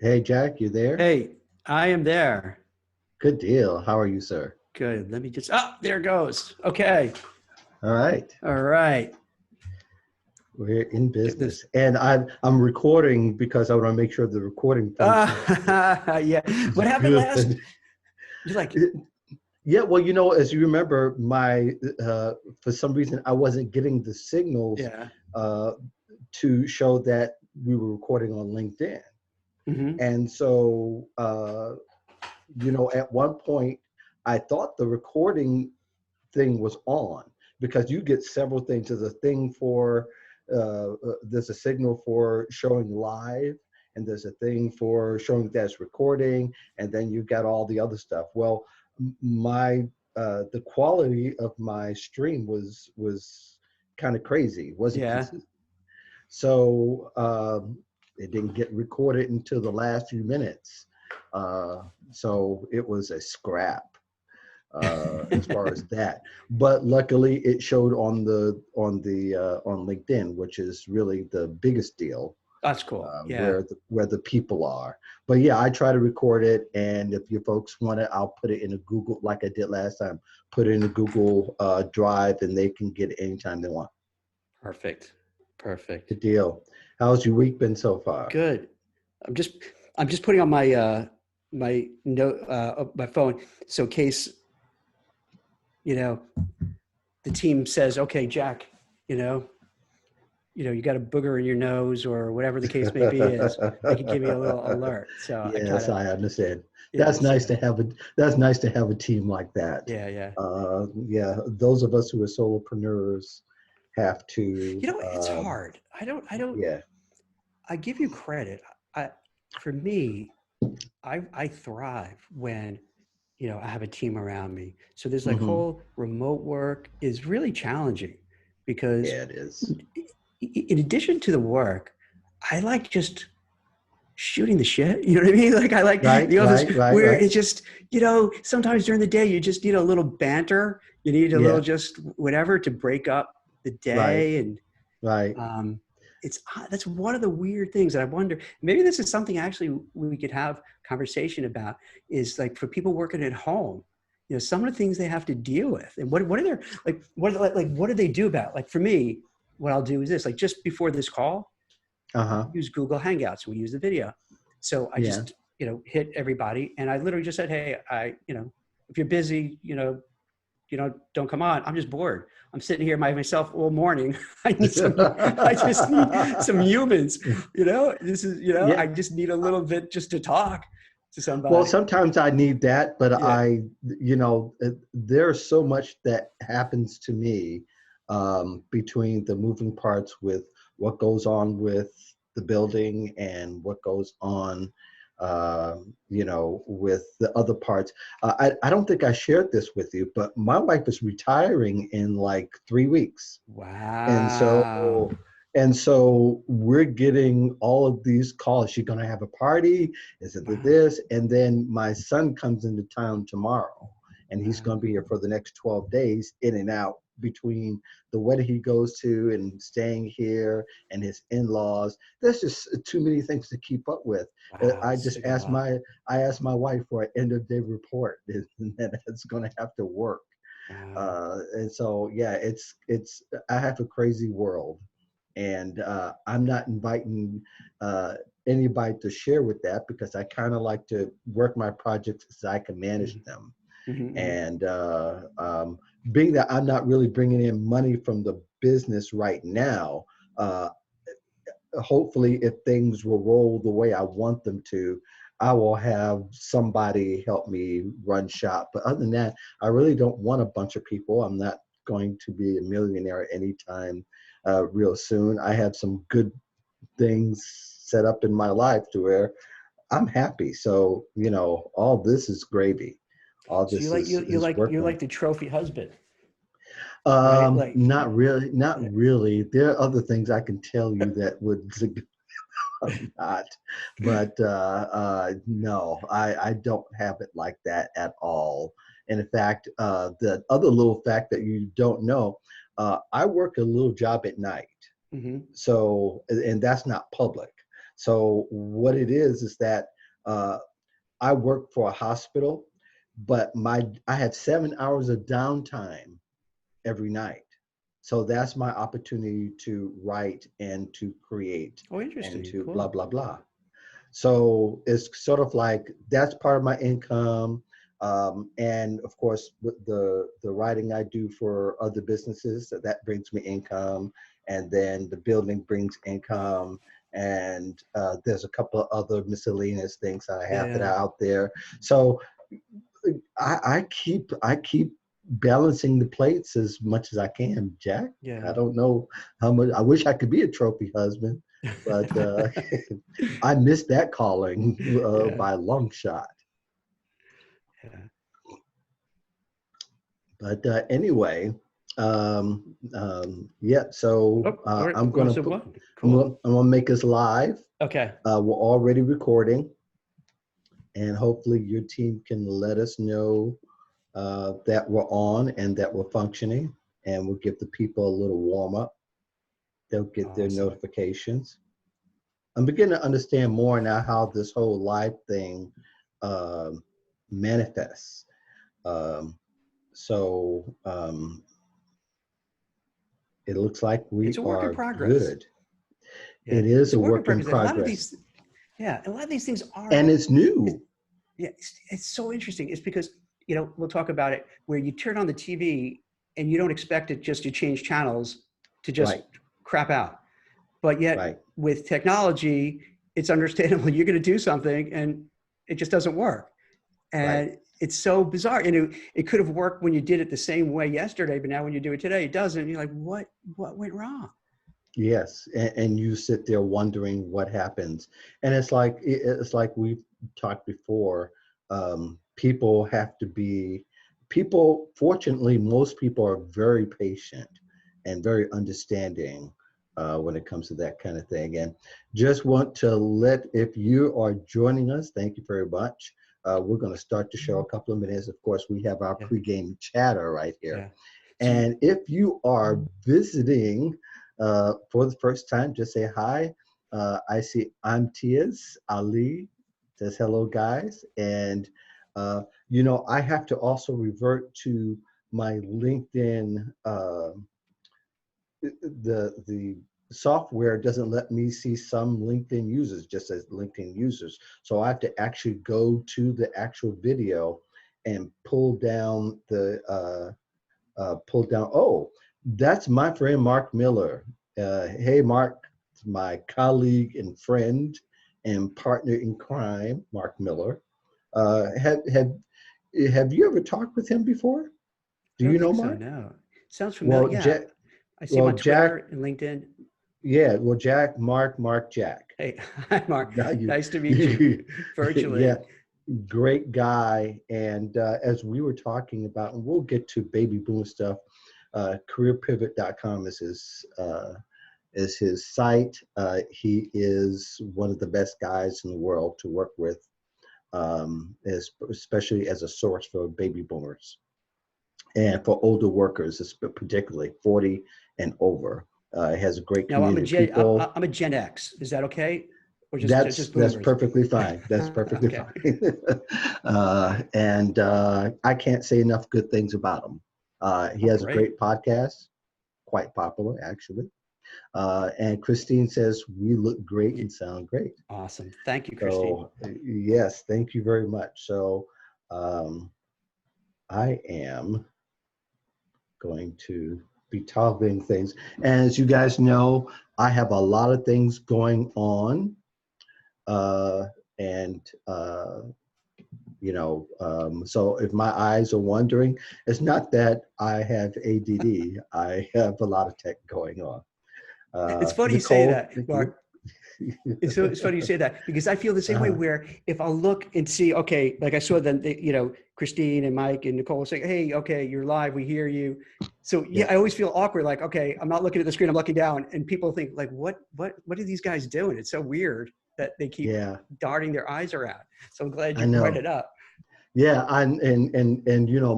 Hey, Jack, you there? Hey, I am there. Good deal. How are you, sir? Good. Let me just, there it goes. Okay. All right. All right. We're in Get this. business, and I'm recording because I want to make sure the recording function Yeah. is What happened last? good. You're like, Yeah, well, as you remember, my for some reason I wasn't getting the signals yeah. uh, to show that we were recording on LinkedIn, Hmm. and so at one point I thought the recording thing was on because you get several things. There's a thing for there's a signal for showing live, and there's a thing for showing that's recording, and then you got all the other stuff. Well, my the quality of my stream was kind of crazy. It wasn't Yeah. consistent, so it didn't get recorded until the last few minutes. So it was a scrap as far as that. But luckily, it showed on LinkedIn, which is really the biggest deal, That's cool. Yeah. where the people are. But yeah, I try to record it, and if you folks want it, I'll put it in a Google, like I did last time. Put it in a Google Drive, and they can get it anytime they want. Perfect. Perfect. Good deal. How's your week been so far? Good. I'm just I'm just putting on my note my phone so in case you know the team says, okay, Jack, you know, you got a booger in your nose or whatever the case may be is they could give me a little alert. So I kind Yes, of, I understand. yeah, so That's nice to have a team like that. yeah, yeah. Yeah, those of us who are solopreneurs have to. It's hard. Yeah. I give you credit. I, for me, I thrive when, I have a team around me. So there's like Hmm. whole remote work is really challenging because Yeah, it is. in addition to the work, I like just shooting the shit. You know what I mean? Like I like Right, the office right, right, where right. it's just, sometimes during the day you just need a little banter. You need a little Yeah, just whatever to break up the right, day. And right. it's that's one of the weird things that I wonder. Maybe this is something actually we could have conversation about. Is like for people working at home, some of the things they have to deal with, and what are their what do they do about it? Like for me, what I'll do is this: like just before this call, Uh-huh. use Google Hangouts. We use the video. So I Yeah. just, hit everybody. And I literally just said, hey, if you're busy, don't come on. I'm just bored. I'm sitting here by myself all morning. I just need some humans, this is, Yeah. I just need a little bit just to talk to Well, somebody. sometimes I need that, but Yeah. there's so much that happens to me between the moving parts with what goes on with the building and what goes on, with the other parts. I don't think I shared this with you, but my wife is retiring in like 3 weeks. And Wow. so we're getting all of these calls. She's gonna have a party, is it Wow. this? And then my son comes into town tomorrow, and he's Wow. gonna be here for the next 12 days, in and out between the wedding he goes to and staying here and his in-laws. There's just too many things to keep up with. Wow. I This is just a lot. I asked my wife for an end of day report, and that's gonna have to work. Wow. And so yeah, it's I have a crazy world, and I'm not inviting uh, anybody to share with that because I kind of like to work my projects so I can manage Mhm. them. Mhm, mhm. And being that I'm not really bringing in money from the business right now, uh, hopefully if things will roll the way I want them to, I will have somebody help me run shop. But other than that, I really don't want a bunch of people. I'm not going to be a millionaire anytime real soon. I have some good things set up in my life to where I'm happy. So, all this is gravy. All So you this like you you is like you're working. like the trophy husband, right? Like, Not yeah. really. There are other things I can tell you that would not, but no, I don't have it like that at all. And in fact, the other little fact that you don't know, I work a little job at night. Hmm. So, and that's not public. So what it is that uh, I work for a hospital, but I have 7 hours of downtime every night. So that's my opportunity to write and to create Oh, and interesting. to blah, Cool. blah, blah. So it's sort of like that's part of my income. And of course, with the writing I do for other businesses, so that brings me income. And then the building brings income. And there's a couple of other miscellaneous things that I have that Yeah. are out there. So I keep balancing the plates as much as I can, Jack. I Yeah. don't know how much. I wish I could be a trophy husband, but I missed that calling Yeah. by a long shot. Yeah. But anyway, yeah. So Oh, we're, I'm we're gonna also put. one. Cool. I'm gonna make this live. Okay. We're already recording, and hopefully your team can let us know that we're on and that we're functioning, and we'll give the people a little warm up. They'll get their Awesome. notifications. I'm beginning to understand more now how this whole live thing um, manifests. Um, so it looks like we It's a work in are progress. good. Yeah. It is It's a a work in work in progress. And a lot of progress, these, yeah, a lot of these things and are, it's it's, new. yeah, it's so interesting. It's because, we'll talk about it where you turn on the TV and you don't expect it just to change channels to just Right, crap out. But yet right, with technology, it's understandable. You're going to do something and it just doesn't work. right. And it's so bizarre. And it could have worked when you did it the same way yesterday, but now when you do it today, it doesn't. You're like, what went wrong? Yes, and you sit there wondering what happens, and it's like we've talked before. People have to be people. Fortunately, most people are very patient and very understanding when it comes to that kind of thing. And just want to let if you are joining us, thank you very much. We're going to start the show a couple of minutes. Of course, we have our Yeah. pregame chatter right here. Yeah. So And if you are visiting for the first time, just say hi. I see Amtiaz Ali says hello, guys. And, I have to also revert to my LinkedIn. The software doesn't let me see some LinkedIn users, just as LinkedIn users. So I have to actually go to the actual video and pull down. Oh, that's my friend Mark Miller. Hey, Mark, my colleague and friend and partner in crime, Mark Miller. Have you ever talked with him before? Do I you don't know think so. Mark? No. Sounds familiar. Well, Yeah. Jack. I see him Well, on Jack. Twitter and LinkedIn. Yeah. Well, Jack. Mark. Jack. Hey, hi, Mark. Now you. Nice to meet you Yeah. virtually. Great guy. And as we were talking about, and we'll get to baby boom stuff. Careerpivot.com is his site. He is one of the best guys in the world to work with, especially as a source for baby boomers and for older workers, particularly 40 and over. He has a great Now community of people. I'm a Gen X. Is that okay? Or That's just that's boomers? perfectly fine. That's perfectly Okay. fine. And I can't say enough good things about him. He Oh, has a great. great podcast, quite popular actually. And Christine says, we look great and sound great. Awesome. Thank you, Christine. So, yes, thank you very much. So, um, I am going to be toggling things. And as you guys know, I have a lot of things going on. Uh, and, so if my eyes are wandering, it's not that I have ADD. I have a lot of tech going on. It's funny you say Nicole, that, thank you. Mark. It's funny you say that because I feel the same way Uh-huh. where if I look and see, okay, like I saw then, Christine and Mike and Nicole saying, hey, okay, you're live. We hear you. So yeah, Yeah. I always feel awkward. Like, okay, I'm not looking at the screen. I'm looking down and people think like, what are these guys doing? It's so weird that they keep Yeah, darting their eyes around. So I'm glad I you brought know. it up. Yeah, and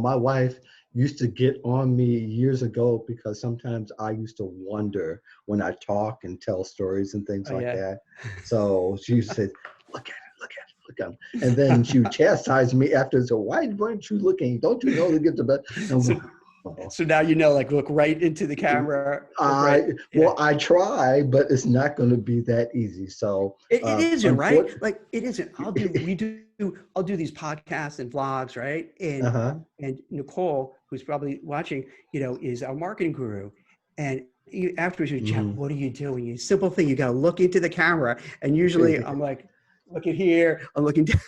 my wife used to get on me years ago because sometimes I used to wonder when I talk and tell stories and things Oh like yeah. that. So she said, "Look at it, look at it, look at it," and then she would chastise me after. So why weren't you looking? Don't you know to get the best? So So now you know, like look right into the camera. Look right. Yeah. Well, I try, but it's not going to be that easy. So, It isn't right. unfortunately, Like it isn't. I'll do these podcasts and vlogs, right? uh-huh. And Nicole, who's probably watching, is our marketing guru. And afterwards, you Jack, Hmm. what are you doing? You simple thing. You got to look into the camera. And usually, I'm like, looking here. I'm looking down.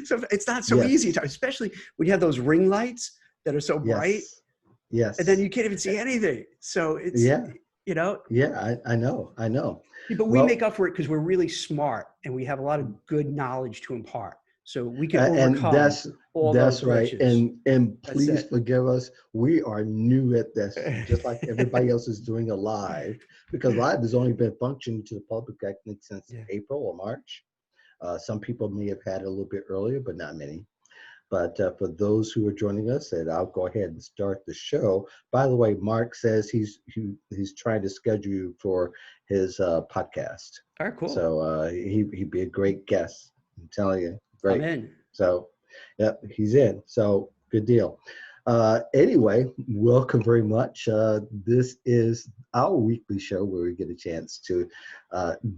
So it's not so easy, Yes, especially when you have those ring lights that are so bright, yes, and then yes. you can't even see anything. So it's Yeah, you know yeah. I know, I know. but we make Well, up for it because we're really smart and we have a lot of good knowledge to impart. So we can and overcome all those that's right. glitches. And That's please it. forgive us. We are new at this, just like everybody else is doing a live, because live has only been functioning to the public, I think, since Yeah. April or March. Some people may have had it a little bit earlier, but not many. But for those who are joining us, and I'll go ahead and start the show. By the way, Mark says he's trying to schedule you for his podcast. All right, cool. So he'd be a great guest. I'm telling you, I'm great. in. So, yep, he's in. So good deal. Anyway, welcome very much. This is our weekly show where we get a chance to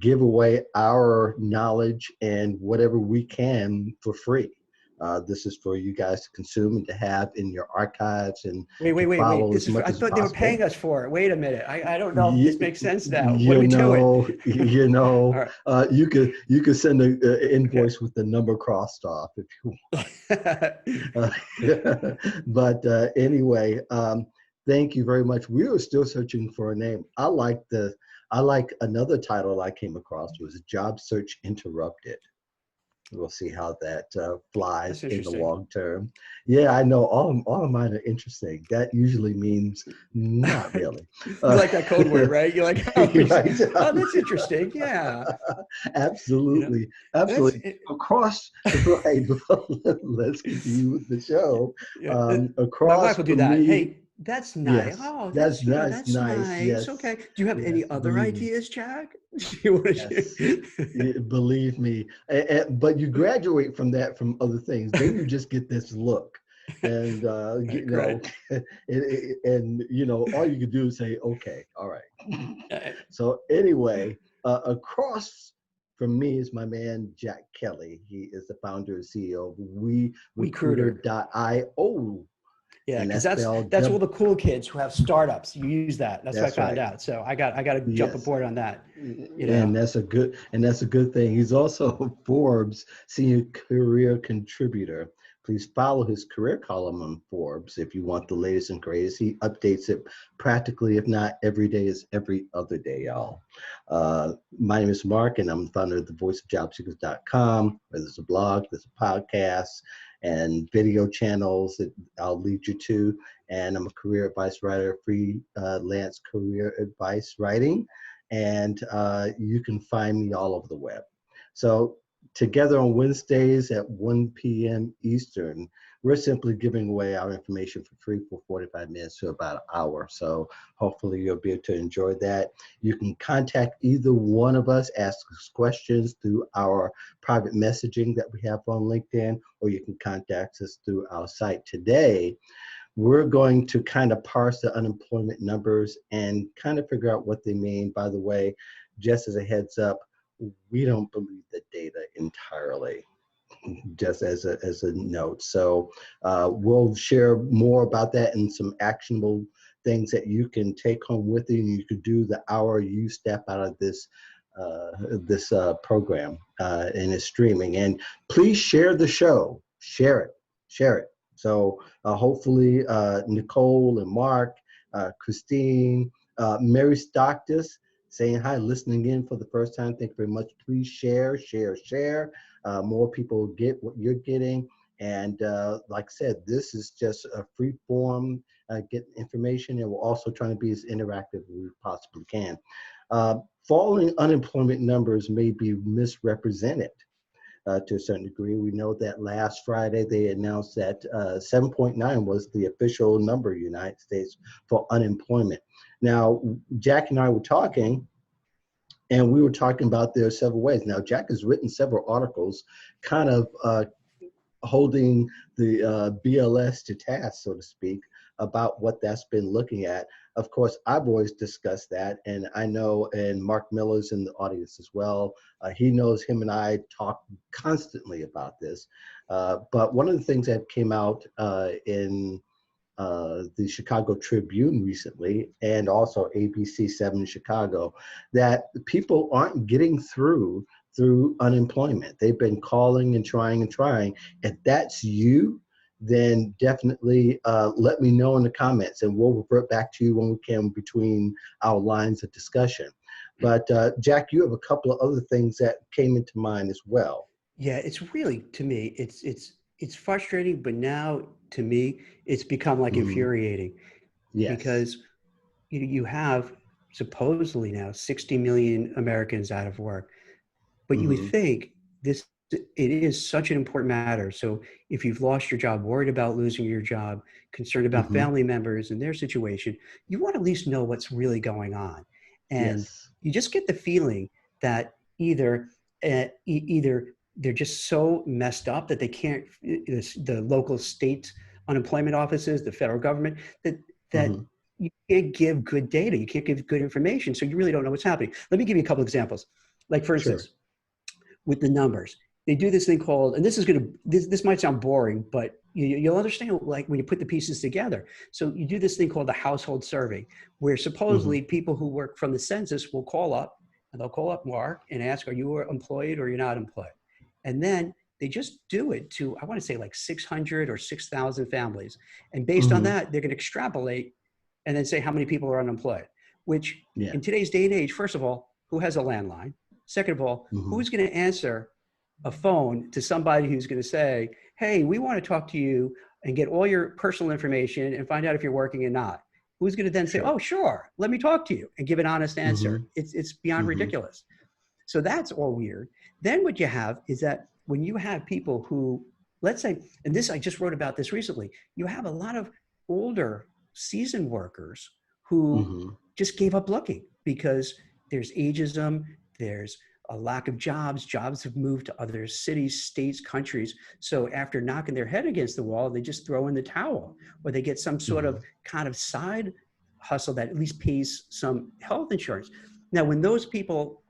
give away our knowledge and whatever we can for free. This is for you guys to consume and to have in your archives and to Wait. follow This as is. much I as thought they were possible. paying us for it. Wait a minute. I don't know if this You, makes sense now. What are we doing? All right. you could send an Okay. invoice with the number crossed off if you want. But anyway, thank you very much. We were still searching for a name. I like another title I came across was Job Search Interrupted. We'll see how that That's flies in the interesting. long term. Yeah, I know all of mine are interesting. That usually means not really. You like that code word, right? You're like, oh, Right. oh, that's interesting. Yeah. You know, Absolutely, that's absolutely. it. Across, right? Let's continue with the show. Yeah. My wife Across will do from that. me, Hey, that's nice. yes, Oh, that's that's nice. nice. Yes, Okay. Do you have any yes. other Believe me. ideas, Jack? Do you want to Yes, share? believe me. But you graduate from that from other things. Then you just get this look, and Right, great. and all you can do is say, okay, all right. Uh, So anyway, across from me is my man Jack Kelly. He is the founder and CEO of Recruiter. WeRecruiter.io, Yeah, and because that's spelled that's all the cool kids who have startups. You use that. That's what I That's found right. out. So I got to jump Yes. aboard on that. You know. And that's a good thing. He's also Forbes Senior Career Contributor. Please follow his career column on Forbes if you want the latest and greatest. He updates it practically, if not every day, is every other day, y'all. My name is Mark, and I'm the founder of the voiceofjobseekers.com, where there's a blog, there's a podcast, and video channels that I'll lead you to. And I'm a career advice writer, freelance career advice writing, and you can find me all over the web. So together on Wednesdays at 1 p.m. Eastern, we're simply giving away our information for free for 45 minutes to about an hour. So hopefully you'll be able to enjoy that. You can contact either one of us, ask us questions through our private messaging that we have on LinkedIn, or you can contact us through our site today. We're going to kind of parse the unemployment numbers and kind of figure out what they mean. By the way, just as a heads up, we don't believe the data entirely, just as a note. So we'll share more about that and some actionable things that you can take home with you, and you could do the hour you step out of this program and it's streaming. And please share the show. Share it. So hopefully Nicole and Mark, Christine, Mary Stocktis saying hi, listening in for the first time. Thank you very much. Please share. More people get what you're getting. And like I said, this is just a free form, get information, and we're also trying to be as interactive as we possibly can. Falling unemployment numbers may be misrepresented to a certain degree. We know that last Friday they announced that 7.9 was the official number in the United States for unemployment. Now, Jack and I were talking, and we were talking about there are several ways. Now, Jack has written several articles kind of holding the BLS to task, so to speak, about what that's been looking at. Of course, I've always discussed that, and I know, and Mark Miller's in the audience as well. He knows, him and I talk constantly about this. But one of the things that came out in the Chicago Tribune recently, and also ABC7 Chicago, that people aren't getting through unemployment. They've been calling and trying and trying. If that's you, then definitely let me know in the comments, and we'll revert back to you when we can between our lines of discussion. But Jack, you have a couple of other things that came into mind as well. Yeah, it's really, to me, it's frustrating, but now to me, it's become like Hmm. infuriating Yes. because you have supposedly now 60 million Americans out of work. But you would Hmm. think this it is such an important matter. So if you've lost your job, worried about losing your job, concerned about Hmm. family members and their situation, you want to at least know what's really going on. And Yes. you just get the feeling that either they're just so messed up that they can't, the local state unemployment offices, the federal government, that Hmm. you can't give good data, you can't give good information, so you really don't know what's happening. Let me give you a couple examples. Like, for Sure. instance, with the numbers. They do this thing called, and this might sound boring, but you'll understand, like, when you put the pieces together. So you do this thing called the household survey, where Hmm. supposedly people who work from the census will call up, and they'll call up Mark and ask, are you employed or you're not employed? And then they just do it to, I want to say, like 600 or 6,000 families. And based on Hmm. that, they're going to extrapolate and then say how many people are unemployed, which Yeah. in today's day and age, first of all, who has a landline? Second of all, Hmm. who's going to answer a phone to somebody who's going to say, hey, we want to talk to you and get all your personal information and find out if you're working or not? Who's going to then say, Sure. oh, sure, let me talk to you and give an honest answer? Hmm. It's beyond Hmm. ridiculous. So that's all weird. Then what you have is that when you have people who, let's say, and this, I just wrote about this recently, you have a lot of older seasoned workers who Hmm. just gave up looking because there's ageism, there's a lack of jobs. Jobs have moved to other cities, states, countries. So after knocking their head against the wall, they just throw in the towel, or they get some sort Hmm. of kind of side hustle that at least pays some health insurance. Now, when those people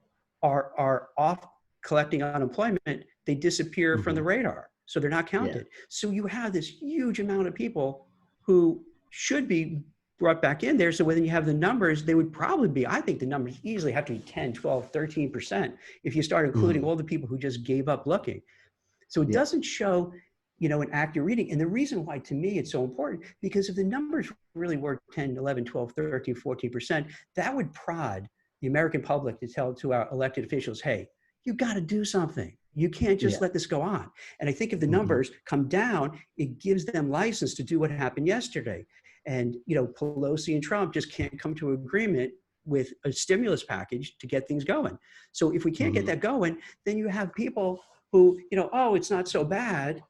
are off collecting unemployment, they disappear from the Hmm. radar. So they're not Yeah. counted. So you have this huge amount of people who should be brought back in there. So when you have the numbers, they would probably be, I think the numbers easily have to be 10, 12, 13% if you start including Hmm. all the people who just gave up looking. So it Yeah. doesn't show, an accurate reading. And the reason why, to me, it's so important, because if the numbers really were 10, 11, 12, 13, 14%, that would prod the American public to tell to our elected officials, hey, you got to do something. You can't just Yeah. let this go on. And I think if the Hmm. numbers come down, it gives them license to do what happened yesterday. And, Pelosi and Trump just can't come to an agreement with a stimulus package to get things going. So if we can't get Hmm. that going, then you have people who, oh, it's not so bad,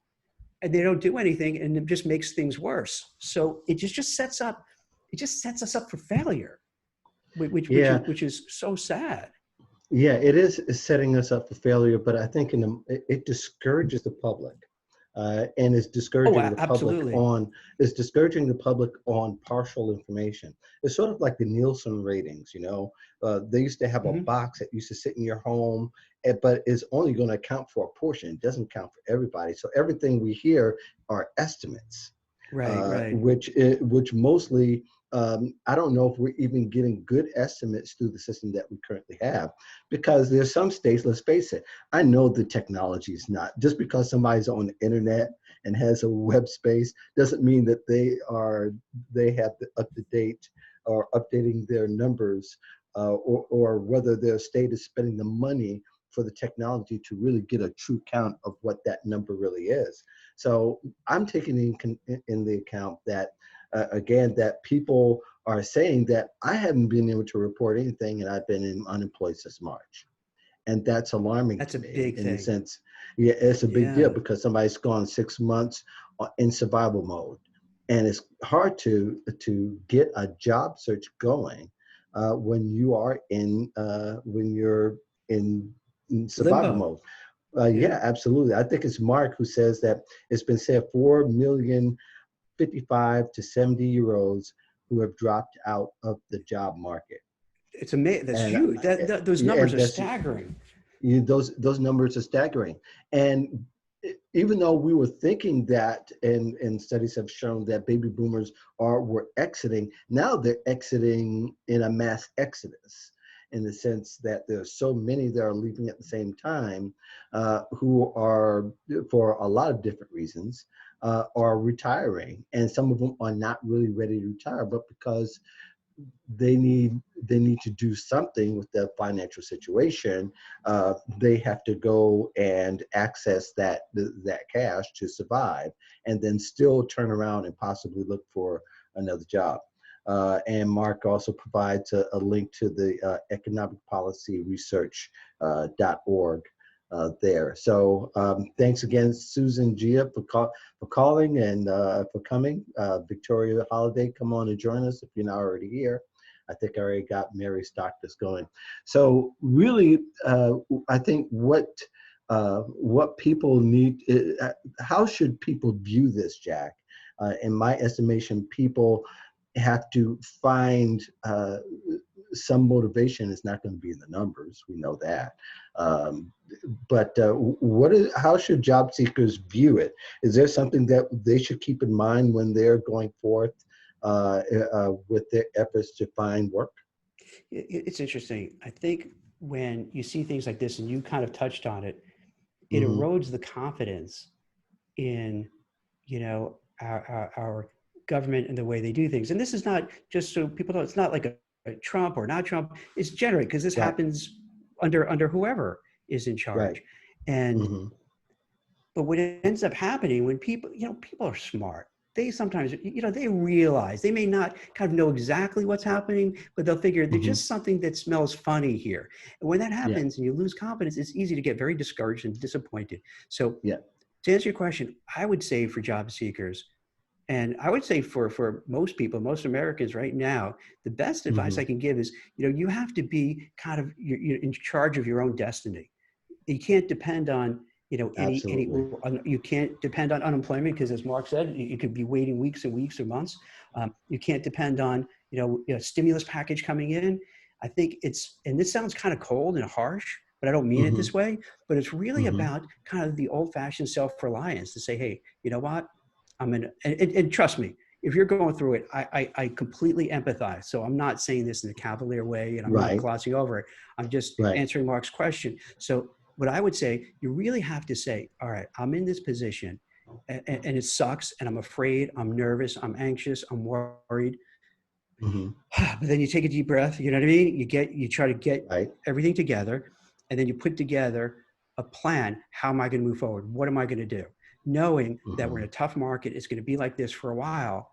and they don't do anything, and it just makes things worse. So it just sets us up for failure, Yeah. which is so sad. Yeah. It is setting us up for failure, but I think it discourages the public, and Oh, absolutely. is discouraging the public on partial information. It's sort of like the Nielsen ratings. They used to have a Hmm. box that used to sit in your home, but it's only going to account for a portion. It doesn't count for everybody. So everything we hear are estimates. Right, right. Which mostly, I don't know if we're even getting good estimates through the system that we currently have, because there's some states, let's face it, I know the technology is not, just because somebody's on the internet and has a web space doesn't mean that they have the up to date or updating their numbers, or whether their state is spending the money for the technology to really get a true count of what that number really is. So I'm taking in the account that, again, that people are saying that I haven't been able to report anything and I've been unemployed since March. And that's alarming That's to a me big in the thing. sense, yeah, it's a big deal Yeah. because somebody's gone 6 months in survival mode. And it's hard to get a job search going when you're in survival Limbo. mode. Yeah. Yeah, absolutely. I think it's Mark who says that it's been said 4 million 55 to 70-year-olds who have dropped out of the job market. It's amazing. That's And, huge. Those numbers and are that's staggering. those numbers are staggering. And even though we were thinking that, and studies have shown that baby boomers were exiting, now they're exiting in a mass exodus, in the sense that there's so many that are leaving at the same time, who are, for a lot of different reasons, are retiring. And some of them are not really ready to retire, but because they need to do something with their financial situation, they have to go and access that cash to survive, and then still turn around and possibly look for another job. And Mark also provides a link to the economic policy research.org there. So thanks again, Susan Gia, for calling and for coming. Victoria Holiday, come on and join us if you're not already here. I think I already got Mary Stocktis going. So really, I think what people need, how should people view this, Jack? In my estimation, people have to find some motivation. Is not going to be in the numbers. We know that. But how should job seekers view it? Is there something that they should keep in mind when they're going forth with their efforts to find work? It's interesting. I think when you see things like this, and you kind of touched on it, it Mm-hmm. erodes the confidence in, our government and the way they do things. And this is not just so people know, it's not like a Trump or not Trump. It's generally because this Right. happens under whoever is in charge. Right. And Mm-hmm. but what ends up happening when people are smart. They sometimes, they realize, they may not kind of know exactly what's happening, but they'll figure there's Mm-hmm. just something that smells funny here. And when that Yeah. happens and you lose confidence, it's easy to get very discouraged and disappointed. So Yeah. to answer your question, I would say for job seekers, and I would say for most people, most Americans right now, the best advice Mm-hmm. I can give is, you have to be kind of you're in charge of your own destiny. You can't depend on, Absolutely. you can't depend on unemployment because, as Mark said, you could be waiting weeks and weeks or months. You can't depend on, stimulus package coming in. I think and this sounds kind of cold and harsh, but I don't mean it Mm-hmm. this way, but it's really Mm-hmm. about kind of the old fashioned self-reliance to say, hey, you know what? And trust me, if you're going through it, I completely empathize. So I'm not saying this in a cavalier way, and I'm not Right. glossing over it. I'm just Right. answering Mark's question. So what I would say, you really have to say, all right, I'm in this position and it sucks, and I'm afraid, I'm nervous, I'm anxious, I'm worried. Mm-hmm. But then you take a deep breath, you know what I mean? You try to get Right. everything together, and then you put together a plan. How am I going to move forward? What am I going to do? Knowing that we're Mm-hmm. in a tough market, it's going to be like this for a while,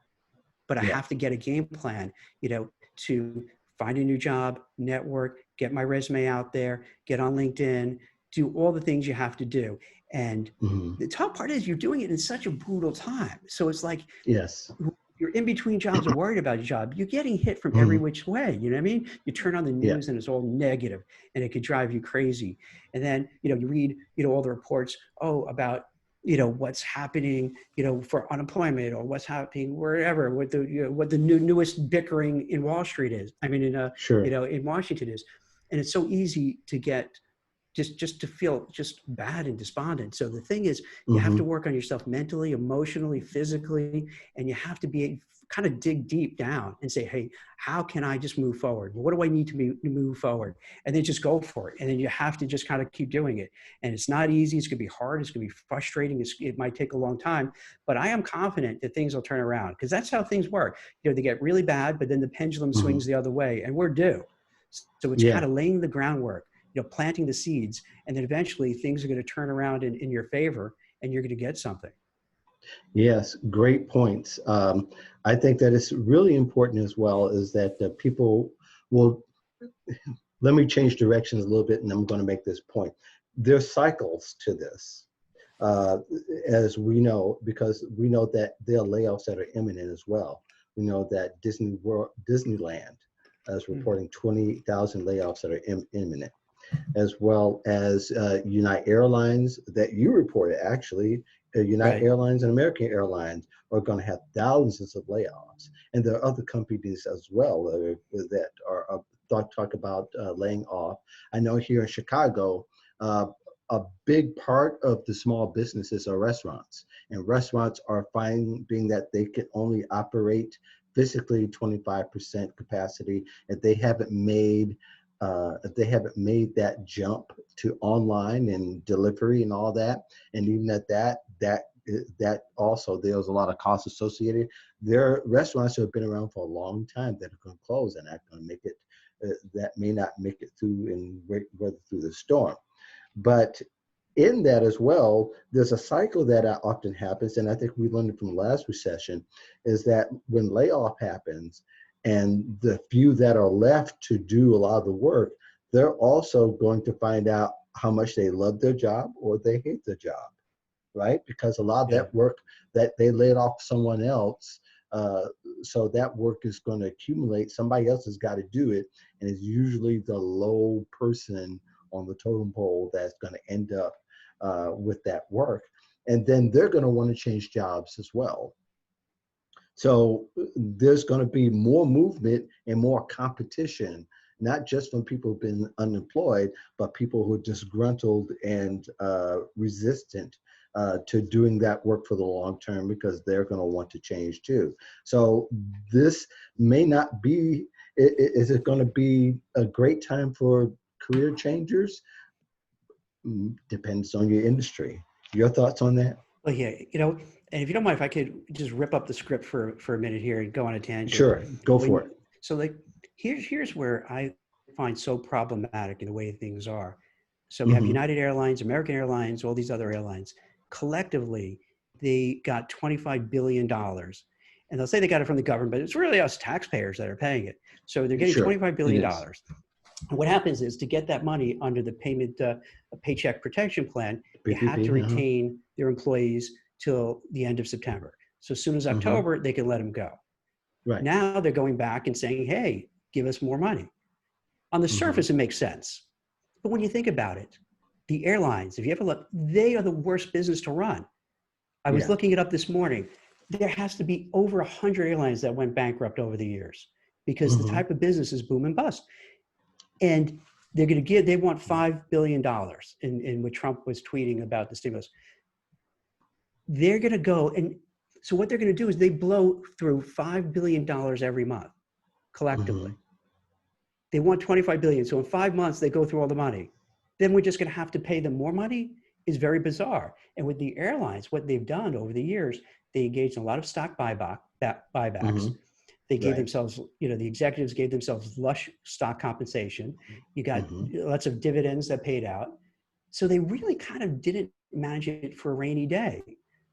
but I Yeah. have to get a game plan, to find a new job, network, get my resume out there, get on LinkedIn, do all the things you have to do. And Mm-hmm. the tough part is you're doing it in such a brutal time. So it's like Yes. you're in between jobs and worried about your job. You're getting hit from every Mm-hmm. which way. You know what I mean? You turn on the Yeah. news and it's all negative, and it could drive you crazy. And then, you read, all the reports, about, what's happening, for unemployment, or what's happening wherever, what the newest bickering in Wall Street is. I mean, Sure. in Washington is. And it's so easy to get just to feel just bad and despondent. So the thing is, you have Mm-hmm. to work on yourself mentally, emotionally, physically, and you have to be kind of dig deep down and say, hey, how can I just move forward? What do I need to move forward? And then just go for it. And then you have to just kind of keep doing it. And it's not easy. It's going to be hard. It's going to be frustrating. It might take a long time, but I am confident that things will turn around, because that's how things work. They get really bad, but then the pendulum Mm-hmm. swings the other way, and we're due. So it's Yeah. kind of laying the groundwork, planting the seeds, and then eventually things are going to turn around in your favor, and you're going to get something. Yes, great points. I think that it's really important as well is that people will, let me change directions a little bit, and I'm going to make this point. There's cycles to this, uh, as we know, because we know that there are layoffs that are imminent as well. We know that Disneyland is reporting 20,000 layoffs that are imminent. as well as United Airlines that you reported actually. United Right. Airlines and American Airlines are going to have thousands of layoffs, and there are other companies as well that are talk about laying off. I know here in Chicago, uh, a big part of the small businesses are restaurants, and restaurants are finding that they can only operate physically 25% capacity, if they haven't made that jump to online and delivery and all that, and even at that also there's a lot of costs associated. There are restaurants that have been around for a long time that are going to close and not going to make it. That may not make it through and weather through the storm. But in that as well, there's a cycle that often happens, and I think we learned it from the last recession, is that when layoff happens and the few that are left to do a lot of the work, they're also going to find out how much they love their job or they hate their job, right? Because a lot of Yeah. that work that they laid off someone else, uh, so that work is going to accumulate. Somebody else has got to do it, and it's usually the low person on the totem pole that's going to end up with that work. And then they're going to want to change jobs as well. So there's going to be more movement and more competition, not just from people who've been unemployed, but people who are disgruntled and resistant to doing that work for the long term, because they're going to want to change too. So this may not be, is it going to be a great time for career changers? Depends on your industry. Your thoughts on that? Well, yeah, and if you don't mind, if I could just rip up the script for a minute here and go on a tangent. Sure, go for When it. so like here's where I find so problematic in the way things are. So we have Hmm. United Airlines, American Airlines, all these other airlines. Collectively, they got $25 billion, and they'll say they got it from the government, but it's really us taxpayers that are paying it. So they're getting Sure, $25 it billion is. dollars. What happens is, to get that money under the paycheck protection plan, you have to PPP. Uh-huh. retain their employees till the end of September. So as soon as Hmm. October, they can let them go. Right. Now they're going back and saying, hey, give us more money. On the Hmm. surface, it makes sense. But when you think about it, the airlines, if you ever look, they are the worst business to run. I was Yeah. looking it up this morning. There has to be over 100 airlines that went bankrupt over the years, because the Hmm. type of business is boom and bust. And they want $5 billion in what Trump was tweeting about the stimulus. They're going to go. And so what they're going to do is they blow through $5 billion every month collectively. Hmm. They want 25 billion. So in 5 months, they go through all the money. Then we're just going to have to pay them more money, is very bizarre. And with the airlines, what they've done over the years, they engaged in a lot of stock buybacks. Hmm. They gave Right. themselves, the executives gave themselves lush stock compensation. You got Hmm. lots of dividends that paid out. So they really kind of didn't manage it for a rainy day.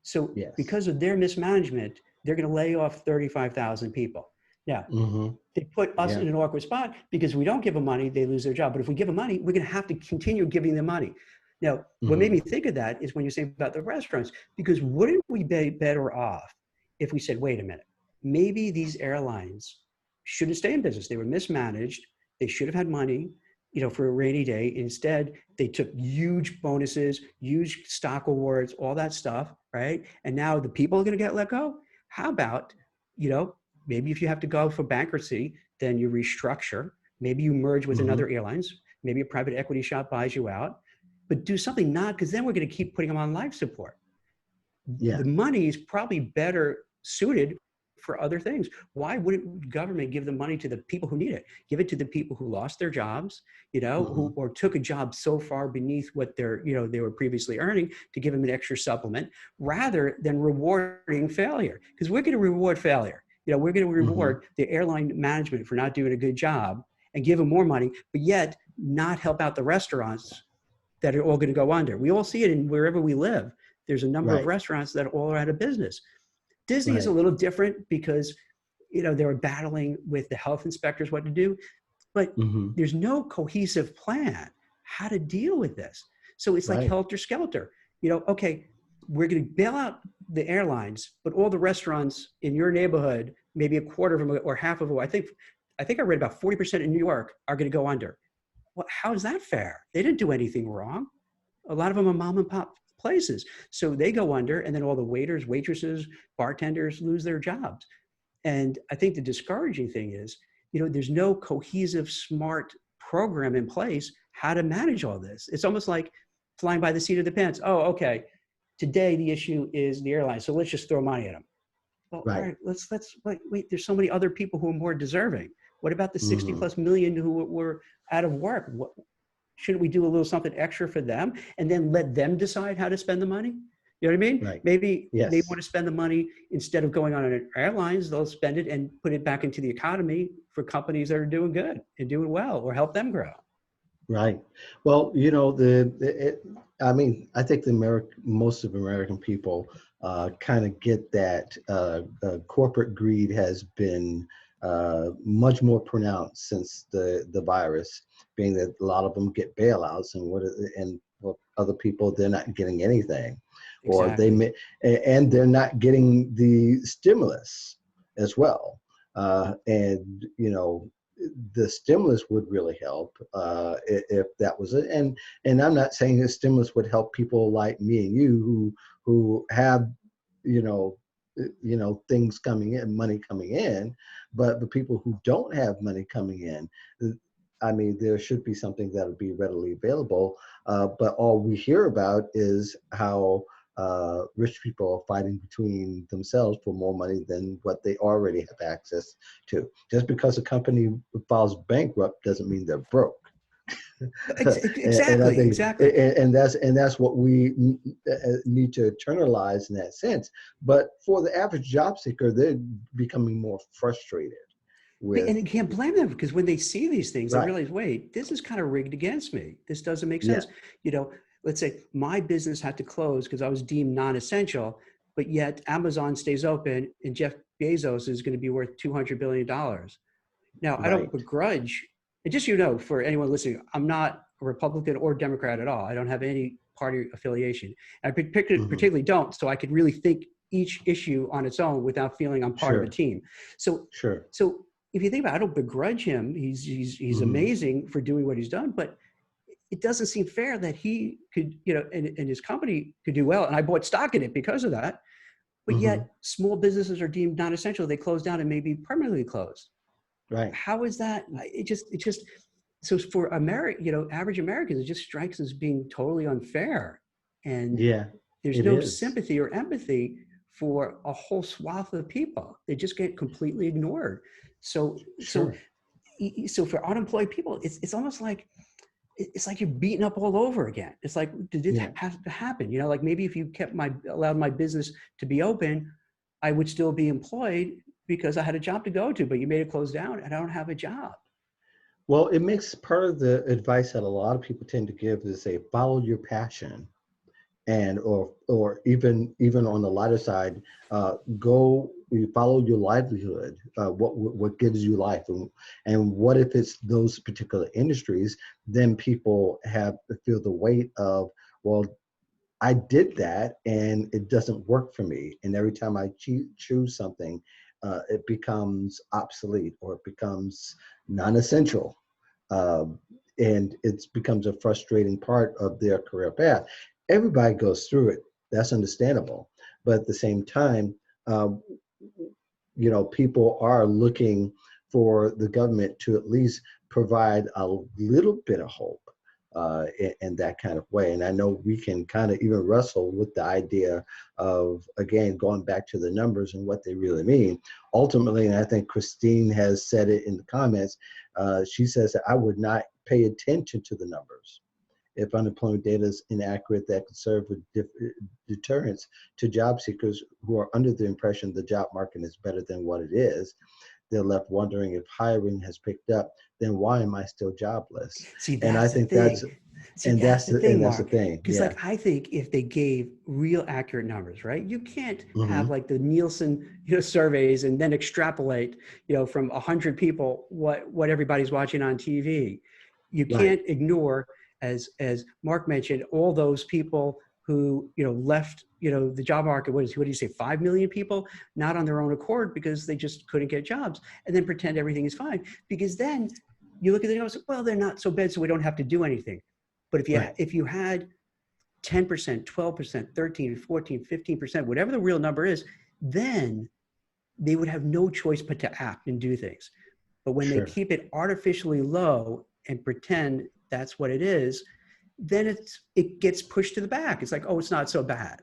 So Yes. because of their mismanagement, they're going to lay off 35,000 people. Now, Hmm. they put us Yeah. in an awkward spot, because if we don't give them money, they lose their job. But if we give them money, we're going to have to continue giving them money. Now, what made Hmm. me think of that is when you're saying about the restaurants, because wouldn't we be better off if we said, wait a minute, maybe these airlines shouldn't stay in business. They were mismanaged. They should have had money, for a rainy day. Instead, they took huge bonuses, huge stock awards, all that stuff, right? And now the people are going to get let go. How about, you know, maybe if you have to go for bankruptcy, then you restructure. Maybe you merge with Hmm. another airlines. Maybe a private equity shop buys you out. But do something, not because then we're going to keep putting them on life support. Yeah. The money is probably better suited for other things. Why wouldn't government give the money to the people who need it? Give it to the people who lost their jobs, Hmm. who or took a job so far beneath what they were previously earning, to give them an extra supplement, rather than rewarding failure. Because we're going to reward failure. We're going to Hmm. reward the airline management for not doing a good job and give them more money, but yet not help out the restaurants that are all going to go under. We all see it in wherever we live. There's a number of Right. restaurants that all are out of business. Disney is a Right. little different because, they were battling with the health inspectors what to do, but Hmm. there's no cohesive plan how to deal with this. So it's like Right. helter skelter. Okay, we're going to bail out the airlines, but all the restaurants in your neighborhood, maybe a quarter of them or half of them, I think I read about 40% in New York are going to go under. well, how is that fair? They didn't do anything wrong. A lot of them are mom and pop places. So they go under, and then all the waiters, waitresses, bartenders lose their jobs. And I think the discouraging thing is, there's no cohesive, smart program in place how to manage all this. It's almost like flying by the seat of the pants. Oh, okay. Today the issue is the airline, so let's just throw money at them. Well, all Right. right, let's wait. There's so many other people who are more deserving. What about the 60 Mm-hmm. plus million who were out of work? Shouldn't we do a little something extra for them and then let them decide how to spend the money? You know what I mean? Right. Maybe they Yes. want to spend the money instead of going on airlines, they'll spend it and put it back into the economy for companies that are doing good and doing well, or help them grow. Right. Well, I think most of American people kind of get that corporate greed has been much more pronounced since the virus, being that a lot of them get bailouts, and for other people they're not getting anything, or Exactly. and they're not getting the stimulus as well, and the stimulus would really help if that was it. And I'm not saying the stimulus would help people like me and you who have you know things coming in, money coming in, but the people who don't have money coming in, I mean, there should be something that would be readily available. But all we hear about is how rich people are fighting between themselves for more money than what they already have access to. Just because a company files bankrupt doesn't mean they're broke. And I Exactly. think, Exactly. and that's what we need to internalize in that sense. But for the average job seeker, they're becoming more frustrated And with. you can't blame them, because when they see these things, they Right. realize, wait, this is kind of rigged against me. This doesn't make Yeah. sense. Let's say my business had to close because I was deemed non-essential, but yet Amazon stays open and Jeff Bezos is going to be worth $200 billion. Now, I don't Right. begrudge, and just, for anyone listening, I'm not a Republican or Democrat at all. I don't have any party affiliation. I Hmm. particularly don't, so I could really think each issue on its own without feeling I'm part of a Sure. team. So, Sure. so if you think about it, I don't begrudge him. He's Hmm. amazing for doing what he's done, but it doesn't seem fair that he could, and his company could do well. And I bought stock in it because of that. But Hmm. yet small businesses are deemed non-essential. They close down and maybe permanently closed. Right. How is that? So for average Americans, it just strikes as being totally unfair. And Yeah. there's It no is. sympathy or empathy for a whole swath of people. They just get completely ignored. So, so, Sure. so for unemployed people, it's almost like, it's like you're beaten up all over again. It's like, did this Yeah. have to happen? Like maybe if you allowed my business to be open, I would still be employed because I had a job to go to, but you made it close down and I don't have a job. Well, it makes part of the advice that a lot of people tend to give is say, follow your passion. And or even on the lighter side, go you follow your livelihood. What gives you life, and what if it's those particular industries? Then people have to feel the weight of, well, I did that and it doesn't work for me, and every time I choose something, it becomes obsolete or it becomes non-essential, um, and it becomes a frustrating part of their career path. Everybody goes through it. That's understandable. But at the same time, um, people are looking for the government to at least provide a little bit of hope in that kind of way. And I know we can kind of even wrestle with the idea of, again, going back to the numbers and what they really mean. Ultimately, and I think Christine has said it in the comments, she says that I would not pay attention to the numbers if unemployment data is inaccurate. That could serve a deterrence to job seekers who are under the impression the job market is better than what it is. They're left wondering, if hiring has picked up, then why am I still jobless? See, And I that's the think that's thing. See, and that's that's the the and thing, that's the Mark. thing. Because, Yeah. like, I think if they gave real accurate numbers, right? You can't have Hmm. like the Nielsen, surveys and then extrapolate, from 100 people what everybody's watching on TV. You Right. can't ignore, as Mark mentioned, all those people who left the job market. What do you say? 5 million people not on their own accord because they just couldn't get jobs, and then pretend everything is fine. Because then you look at the numbers, well, they're not so bad, so we don't have to do anything. But Right. if you had 10%, 12%, 13, 14, 15%, whatever the real number is, then they would have no choice but to act and do things. But when they Sure. keep it artificially low and pretend that's what it is, then it gets pushed to the back. It's like, oh, it's not so bad.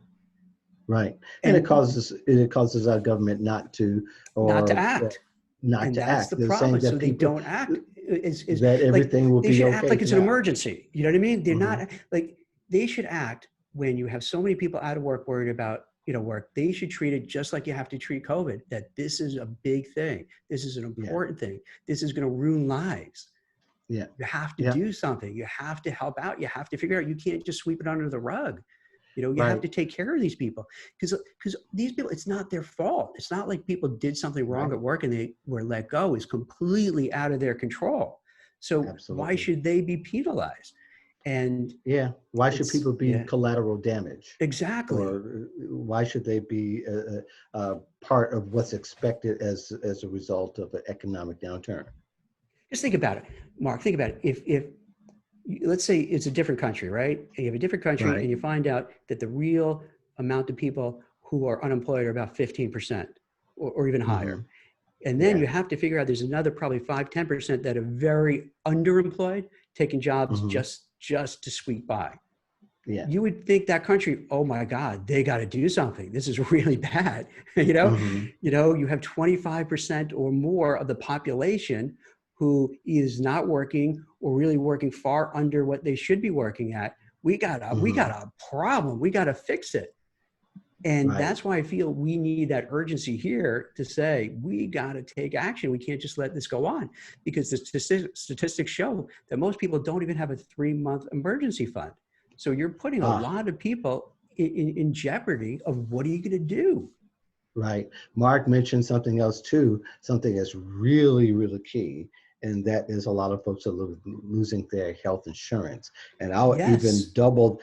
Right. And And it causes our government not to, not to or act. not And to that's the act. They're saying problem. So that they people, don't act. Is that like everything will they be should act okay like it's an now. emergency. You know what I mean? They're Hmm. not like they should act when you have so many people out of work worried about work. They should treat it just like you have to treat COVID. That this is a big thing. This is an Yeah. important thing. This is going to ruin lives. Yeah. You have to Yeah. do something. You have to help out. You have to figure out. You can't just sweep it under the rug. You have Right. to take care of these people because these people, it's not their fault. It's not like people did something wrong Right. at work and they were let go. It's completely out of their control. So why Absolutely. should they be penalized? And Yeah. Why should it's, people be yeah, collateral damage? exactly. Or why should they be part of what's expected as a result of an economic downturn? Just think about it, Mark. Think about it. If let's say it's a different country, right? And you have a different country Right. and you find out that the real amount of people who are unemployed are about 15% or even higher. Hmm. And then Yeah. you have to figure out there's another probably 5-10% that are very underemployed, taking jobs Hmm. just to squeak by. Yeah. You would think that country, oh my God, they got to do something. This is really bad. Hmm. You have 25% or more of the population who is not working or really working far under what they should be working at. We got Hmm. a problem. We got to fix it. And Right. that's why I feel we need that urgency here to say, we got to take action. We can't just let this go on because the statistics show that most people don't even have a 3-month emergency fund. So you're putting a Ah, lot of people in jeopardy of what are you going to do? right. Mark mentioned something else too, something that's really, really key, and that is a lot of folks are losing their health insurance. And Yes, I'll even that's a double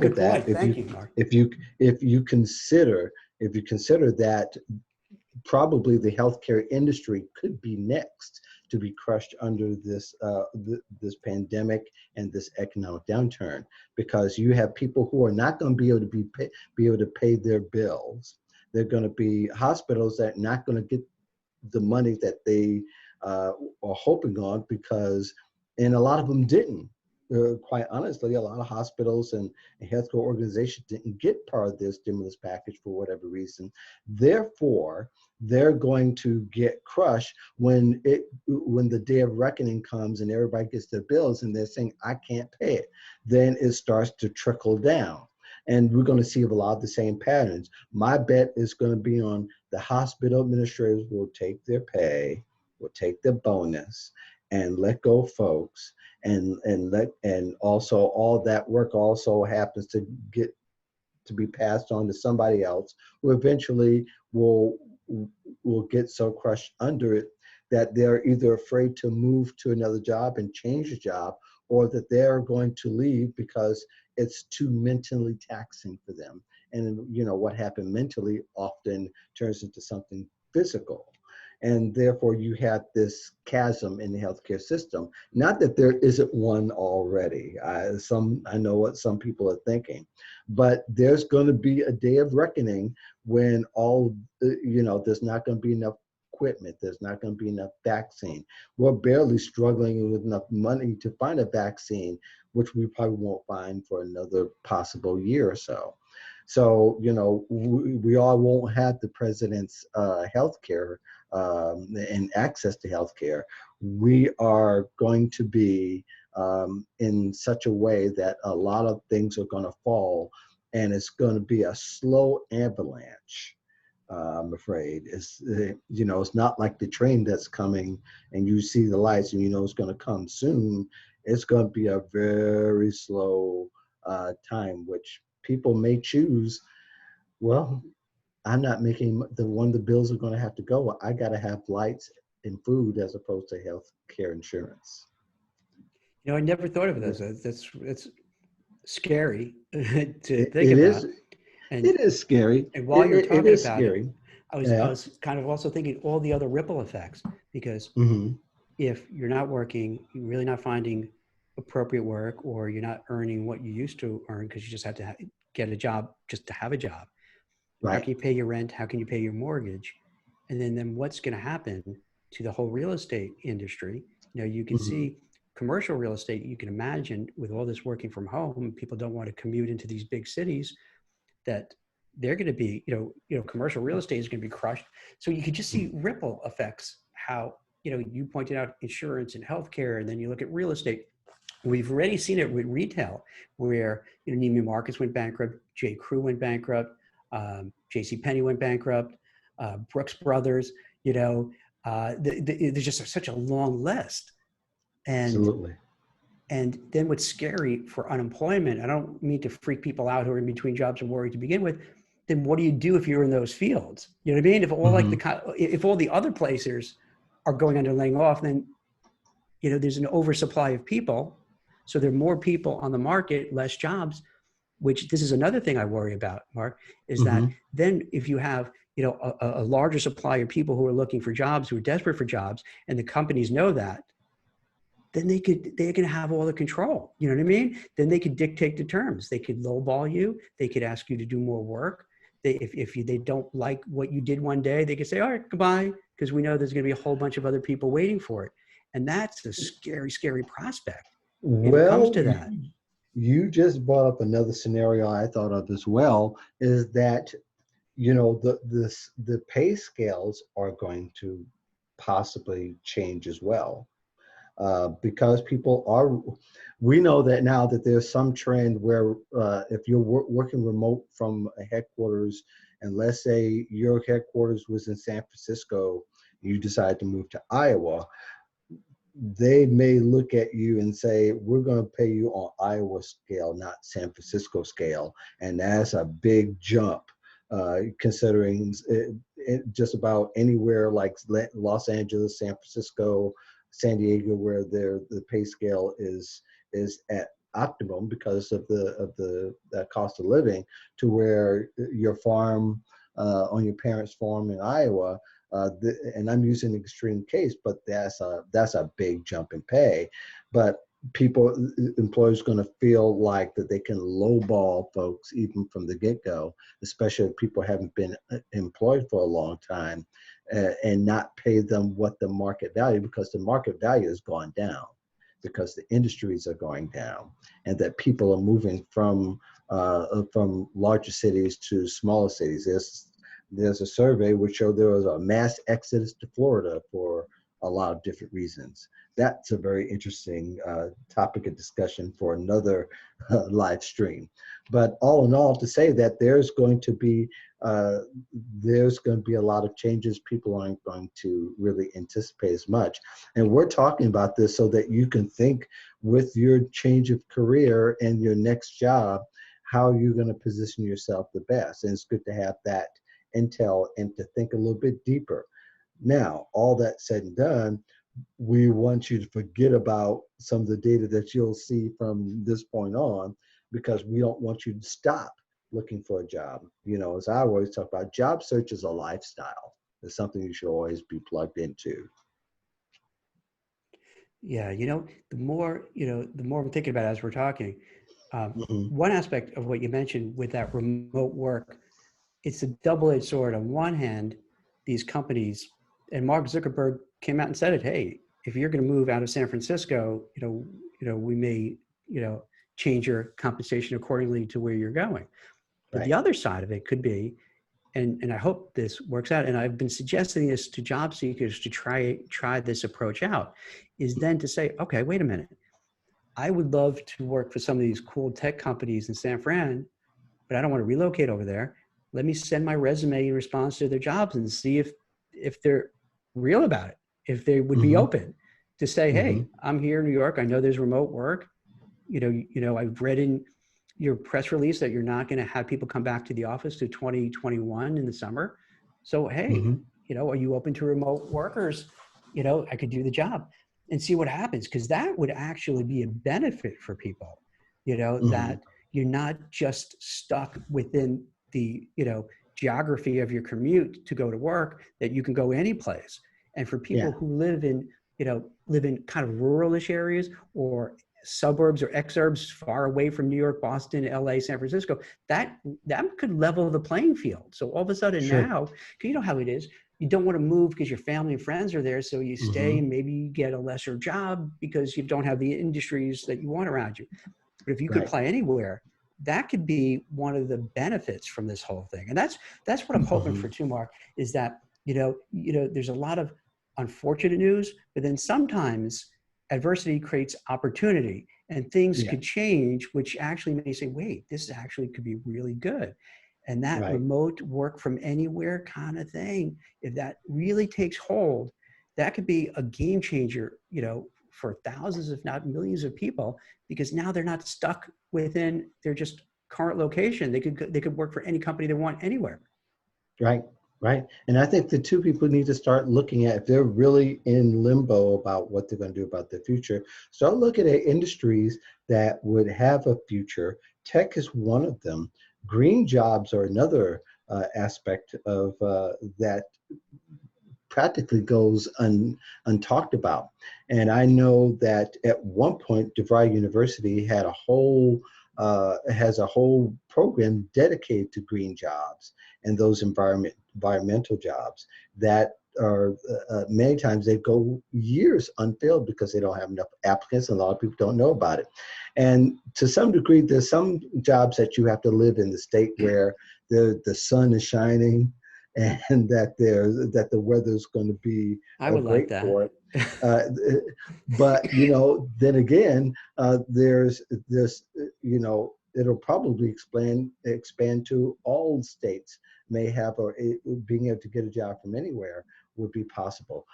good that point. Thank you, Mark. if you if you consider that probably the healthcare industry could be next to be crushed under this pandemic and this economic downturn, because you have people who are not going to be able to be able to pay their bills. They're going to be hospitals that are not going to get the money that they are hoping on, because, and a lot of them didn't. Quite honestly, a lot of hospitals and healthcare organizations didn't get part of their stimulus package for whatever reason. Therefore, they're going to get crushed when the day of reckoning comes and everybody gets their bills and they're saying, I can't pay it. Then it starts to trickle down. And we're going to see a lot of the same patterns. My bet is going to be on the hospital administrators will take their pay, will take their bonus, and let go folks, and also all that work also happens to get to be passed on to somebody else who eventually will get so crushed under it that they're either afraid to move to another job and change the job, or that they're going to leave because it's too mentally taxing for them. And what happened mentally often turns into something physical. And therefore you have this chasm in the healthcare system. Not that there isn't one already. I know what some people are thinking, but there's going to be a day of reckoning when there's not going to be enough equipment. There's not going to be enough vaccine. We're barely struggling with enough money to find a vaccine, which we probably won't find for another possible year or so. So, we all won't have the president's health care and access to health care. We are going to be in such a way that a lot of things are going to fall, and it's going to be a slow avalanche. I'm afraid it's not like the train that's coming and you see the lights and it's going to come soon. It's going to be a very slow time, which people may choose. Well, I'm not making the bills are going to have to go. I got to have lights and food as opposed to health care insurance. I never thought of Yeah. those. That's scary to think It is about. And it is scary. and while you're It talking is about it, scary. I Yeah. was kind of also thinking all the other ripple effects because Hmm. if you're not working, you're really not finding appropriate work, or you're not earning what you used to earn because you just had to get a job just to have a job. How Right. can you pay your rent? How can you pay your mortgage? And then what's going to happen to the whole real estate industry? You know, you can Hmm. see commercial real estate. You can imagine with all this working from home, people don't want to commute into these big cities. That they're going to be, commercial real estate is going to be crushed. So you could just see ripple effects. How, you pointed out insurance and healthcare, and then you look at real estate. We've already seen it with retail, where Neiman Marcus went bankrupt, J. Crew went bankrupt, J.C. Penney went bankrupt, Brooks Brothers. There's just such a long list, and Absolutely. and then what's scary for unemployment, I don't mean to freak people out who are in between jobs and worried to begin with, then what do you do if you're in those fields? You know what I mean? Hmm. If all the other places are going under laying off, then, there's an oversupply of people. So there are more people on the market, less jobs, which this is another thing I worry about, Mark, is that Hmm. then if you have, a larger supply of people who are looking for jobs, who are desperate for jobs, and the companies know that, then they're going to have all the control. You know what I mean? Then they could dictate the terms. They could lowball you. They could ask you to do more work. They don't like what you did one day, they could say, all right, goodbye, because we know there's going to be a whole bunch of other people waiting for it. And that's a scary, scary prospect if it comes Well, to that. you just brought up another scenario I thought of as well, is that the pay scales are going to possibly change as well, because people are, we know that now that there's some trend where if you're working remote from a headquarters, and let's say your headquarters was in San Francisco, you decide to move to Iowa, they may look at you and say, we're going to pay you on Iowa scale, not San Francisco scale. And that's a big jump, considering just about anywhere like Los Angeles, San Francisco, San Diego, where the pay scale is at optimum because of the cost of living, to where your farm, on your parents' farm in Iowa, and I'm using an extreme case, but that's a big jump in pay. But employers going to feel like that they can lowball folks even from the get-go, especially if people haven't been employed for a long time, and not pay them what the market value, because the market value has gone down because the industries are going down, and that people are moving from larger cities to smaller cities. There's a survey which showed there was a mass exodus to Florida for a lot of different reasons. That's a very interesting topic of discussion for another live stream. But all in all, to say that uh, there's going to be a lot of changes. People aren't going to really anticipate as much. And we're talking about this so that you can think, with your change of career and your next job, how you're going to position yourself the best. And it's good to have that intel and to think a little bit deeper. Now, all that said and done, we want you to forget about some of the data that you'll see from this point on, because we don't want you to stop looking for a job. As I always talk about, job search is a lifestyle. It's something you should always be plugged into. Yeah, the more I'm thinking about it as we're talking, Hmm. one aspect of what you mentioned with that remote work, it's a double-edged sword. On one hand, these companies, and Mark Zuckerberg came out and said it, hey, if you're going to move out of San Francisco, we may, change your compensation accordingly to where you're going. But the Right. other side of it could be, and I hope this works out, and I've been suggesting this to job seekers to try this approach out, is then to say, okay, wait a minute. I would love to work for some of these cool tech companies in San Fran, but I don't want to relocate over there. Let me send my resume in response to their jobs and see if they're real about it, if they would be Hmm. open to say, Hmm. hey, I'm here in New York. I know there's remote work. I've read in your press release that you're not going to have people come back to the office to 2021 in the summer. So, hey, Hmm. are you open to remote workers? I could do the job and see what happens, because that would actually be a benefit for people, Hmm. that you're not just stuck within the, geography of your commute to go to work, that you can go any place. And for people Yeah. who live in live in kind of ruralish areas or suburbs or exurbs far away from New York, Boston, LA, San Francisco, that could level the playing field. So all of a sudden Sure. now, you know how it is, you don't want to move because your family and friends are there. So you stay Hmm. and maybe you get a lesser job because you don't have the industries that you want around you. But if you could Right. play anywhere, that could be one of the benefits from this whole thing. And that's what I'm hoping Hmm. for too, Mark, is that, there's a lot of unfortunate news, but then sometimes adversity creates opportunity and things Yeah. could change, which actually may say, wait, this actually could be really good. And that Right. remote work from anywhere kind of thing, if that really takes hold, that could be a game changer, for thousands, if not millions of people, because now they're not stuck within their just current location. They could work for any company they want anywhere. Right, right. And I think the two people need to start looking at, if they're really in limbo about what they're going to do about the future, start looking at industries that would have a future. Tech is one of them. Green jobs are another aspect of that practically goes untalked about. And I know that at one point, DeVry University had a whole has a whole program dedicated to green jobs and those environmental jobs that are many times they go years unfilled because they don't have enough applicants and a lot of people don't know about it. And to some degree, there's some jobs that you have to live in the state where the sun is shining and that the weather's going to be I would like great that. for it. Uh, but then again, there's this. It'll probably expand to all states. May have being able to get a job from anywhere would be possible.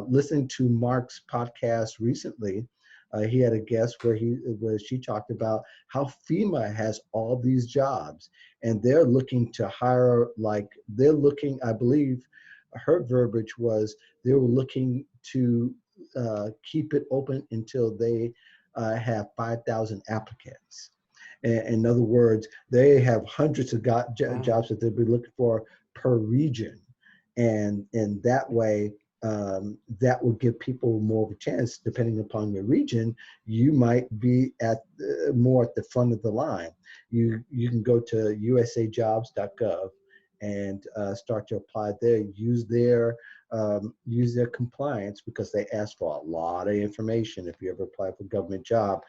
Listening to Mark's podcast recently, he had a guest where she talked about how FEMA has all these jobs and they're looking to hire, I believe her verbiage was they were looking to keep it open until they have 5,000 applicants. In other words, they have hundreds of Wow. jobs that they'll be looking for per region. And in that way, that will give people more of a chance, depending upon your region. You might be more at the front of the line. You can go to usajobs.gov and start to apply there. Use their compliance because they ask for a lot of information. If you ever apply for a government job,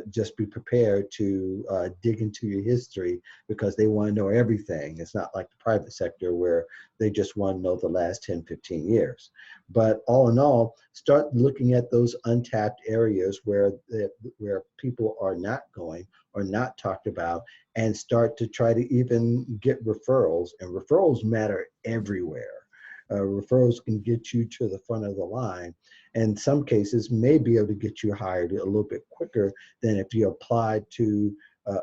just be prepared to dig into your history because they want to know everything. It's not like the private sector where they just want to know the last 10, 15 years. But all in all, start looking at those untapped areas where people are not going or not talked about, and start to try to even get referrals. And referrals matter everywhere. Referrals can get you to the front of the line, and in some cases may be able to get you hired a little bit quicker than if you applied to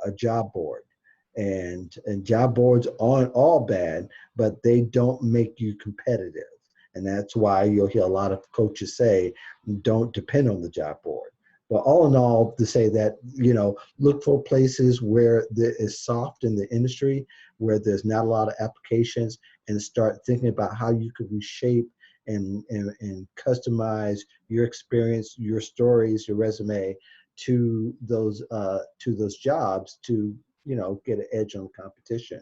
a job board. And job boards aren't all bad, but they don't make you competitive. And that's why you'll hear a lot of coaches say, don't depend on the job board. But all in all, to say that, look for places where there is soft in the industry, where there's not a lot of applications, and start thinking about how you could reshape and customize your experience, your stories, your resume to those jobs to get an edge on competition.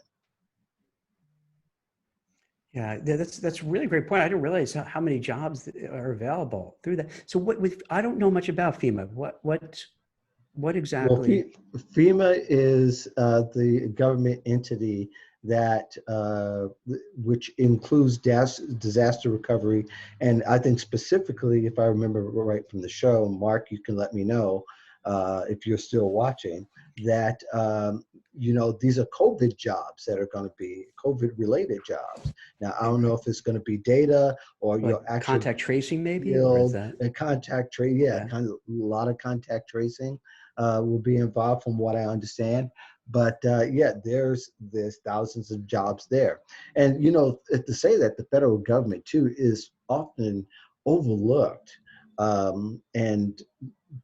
Yeah, that's a really great point. I didn't realize how many jobs are available through that. So I don't know much about FEMA. What Well, exactly? FEMA is the government entity that which includes disaster recovery, and I think specifically, if I remember right from the show, Mark, you can let me know if you're still watching. That these are COVID jobs that are going to be COVID-related jobs. Now, I Right, don't know right. if it's going to be data or Like your actual contact tracing maybe, or is field that? and contact trace. Yeah, Yeah. kind of a lot of contact tracing will be involved, from what I understand. But yeah, there's thousands of jobs there, and to say that the federal government too is often overlooked, and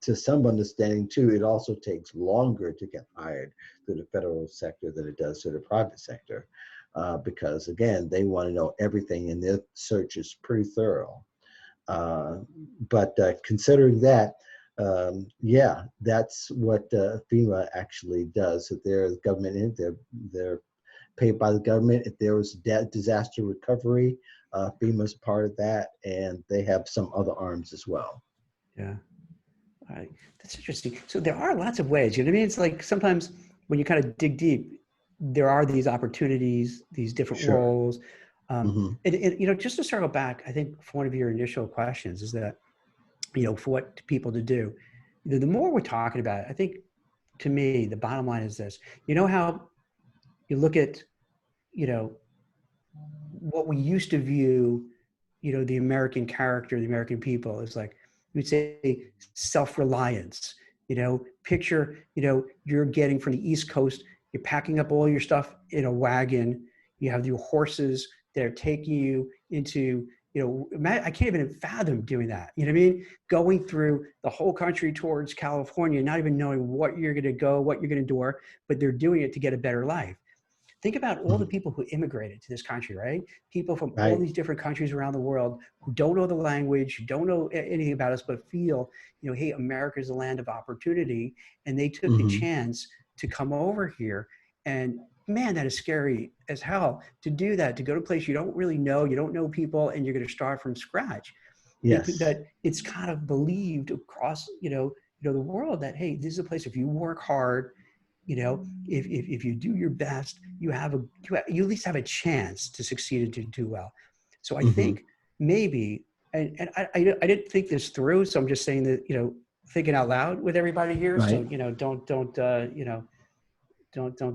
to some understanding too, it also takes longer to get hired through the federal sector than it does to the private sector, because again, they want to know everything, and their search is pretty thorough. But considering that, yeah, that's what FEMA actually does. So there's government in it, they're paid by the government. If there was disaster recovery, FEMA's part of that, and they have some other arms as well. Yeah. All right. That's interesting. So there are lots of ways. You know what I mean? It's like sometimes when you kind of dig deep, there are these opportunities, these different Sure. roles. Hmm. You know, just to circle back, I think for one of your initial questions is that, you know, for what people to do, the more we're talking about it, I think to me, the bottom line is this. You know how you look at, you know, what we used to view, you know, the American character, the American people is like, we'd say self-reliance, you know, picture, you know, you're getting from the East Coast, you're packing up all your stuff in a wagon, you have your horses that are taking you into, you know, I can't even fathom doing that. You know what I mean? Going through the whole country towards California, not even knowing what you're going to go, what you're going to do, but they're doing it to get a better life. Think about all the Hmm. people who immigrated to this country, right? People from all Right. these different countries around the world who don't know the language, who don't know anything about us, but feel, you know, hey, America is a land of opportunity. And they took the Hmm. chance to come over here. And man, that is scary as hell to do that, to go to a place you don't really know, you don't know people, and you're going to start from scratch. Yes. That it's kind of believed across, the world that, hey, this is a place, if you work hard, you know, if you do your best, you at least have a chance to succeed and to do well. So I Hmm. think maybe, and I didn't think this through, so I'm just saying that, you know, thinking out loud with everybody here. So, Right. you know, don't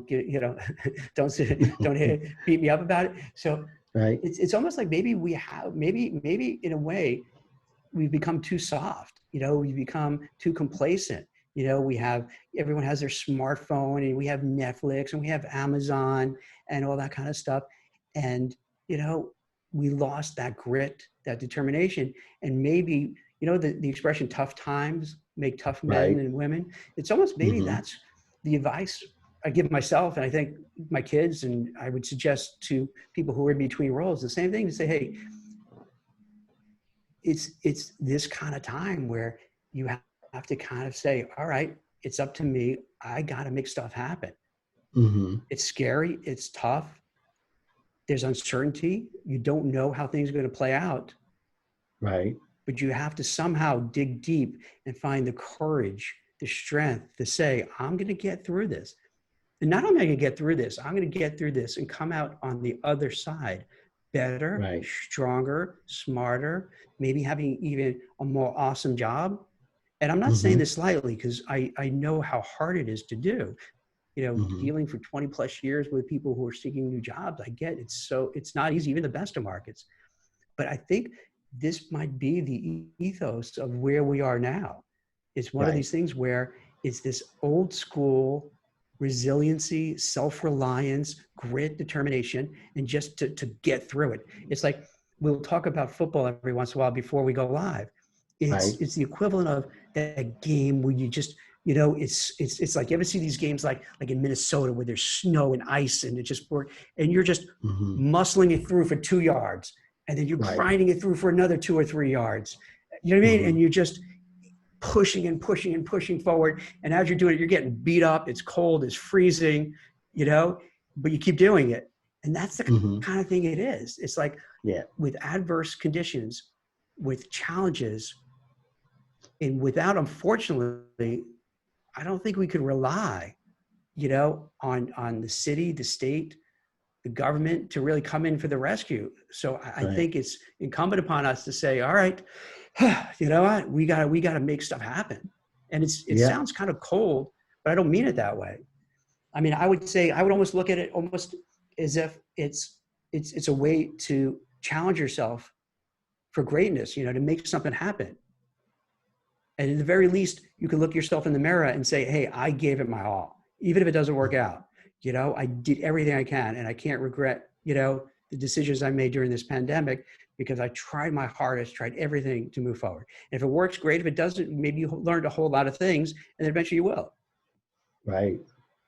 get, you know, don't beat me up about it. So Right. it's almost like maybe we have, maybe in a way, we've become too soft. You know, we become too complacent. You know, everyone has their smartphone, and we have Netflix, and we have Amazon, and all that kind of stuff. And, you know, we lost that grit, that determination. And maybe, you know, the expression tough times make tough men Right. and women. It's almost, maybe Hmm. that's the advice I give myself. And I think my kids, and I would suggest to people who are in between roles, the same thing, to say, hey, it's this kind of time where you have to kind of say, all right, it's up to me. I got to make stuff happen. Hmm. It's scary. It's tough. There's uncertainty. You don't know how things are going to play out, Right. but you have to somehow dig deep and find the courage, the strength to say, I'm going to get through this. And not only am I going to get through this, I'm going to get through this and come out on the other side better, Right. stronger, smarter, maybe having even a more awesome job. And I'm not saying Hmm. this lightly, because I know how hard it is to do. You know, Hmm. dealing for 20 plus years with people who are seeking new jobs, I get it's not easy, even the best of markets. But I think this might be the ethos of where we are now. It's one of Right. these things where it's this old school resiliency, self-reliance, grit, determination, and just to get through it. It's like, we'll talk about football every once in a while before we go live. Right. It's the equivalent of that game where you just, you know, it's like, you ever see these games like in Minnesota where there's snow and ice and it just, and you're just Hmm. muscling it through for 2 yards, and then you're Right. grinding it through for another 2 or 3 yards. You know what I mean? Hmm. And you're just pushing and pushing and pushing forward. And as you're doing it, you're getting beat up. It's cold, it's freezing, you know, but you keep doing it. And that's the Hmm. kind of thing it is. It's like, Yeah. with adverse conditions, with challenges, and without, unfortunately, I don't think we could rely, you know, on the city, the state, the government to really come in for the rescue. So I Right. think it's incumbent upon us to say, all right, you know what, we gotta make stuff happen. And it Yeah. sounds kind of cold, but I don't mean it that way. I mean, I would say, I would almost look at it almost as if it's a way to challenge yourself for greatness, you know, to make something happen. And at the very least, you can look yourself in the mirror and say, hey, I gave it my all, even if it doesn't work out. You know, I did everything I can, and I can't regret, you know, the decisions I made during this pandemic, because I tried my hardest, tried everything to move forward. And if it works, great. If it doesn't, maybe you learned a whole lot of things, and eventually you will. Right.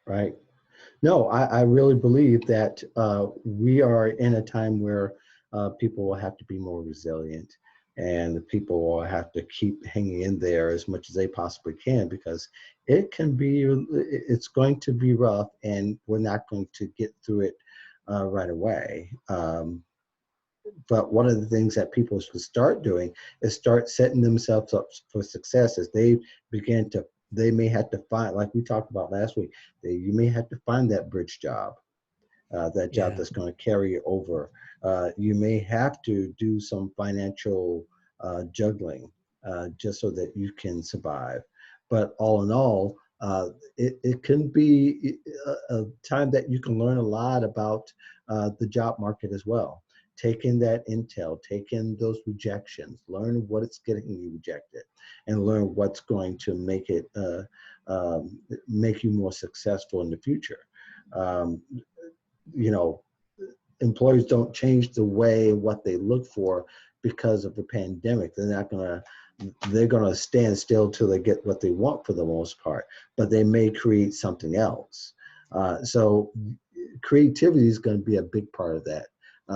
Right. No, I really believe that we are in a time where people will have to be more resilient. and the people will have to keep hanging in there as much as they possibly can, because it's going to be rough, and we're not going to get through it right away. But one of the things that people should start doing is start setting themselves up for success as they may have to find, like we talked about last week, you may have to find that bridge job, that job Yeah. that's going to carry you over. You may have to do some financial juggling just so that you can survive. But all in all, it can be a time that you can learn a lot about the job market as well. Take in that intel, take in those rejections, learn what it's getting you rejected, and learn what's going to make you more successful in the future. Um, you know, Employers don't change the way what they look for because of the pandemic. They're gonna stand still till they get what they want for the most part, but they may create something else. So creativity is going to be a big part of that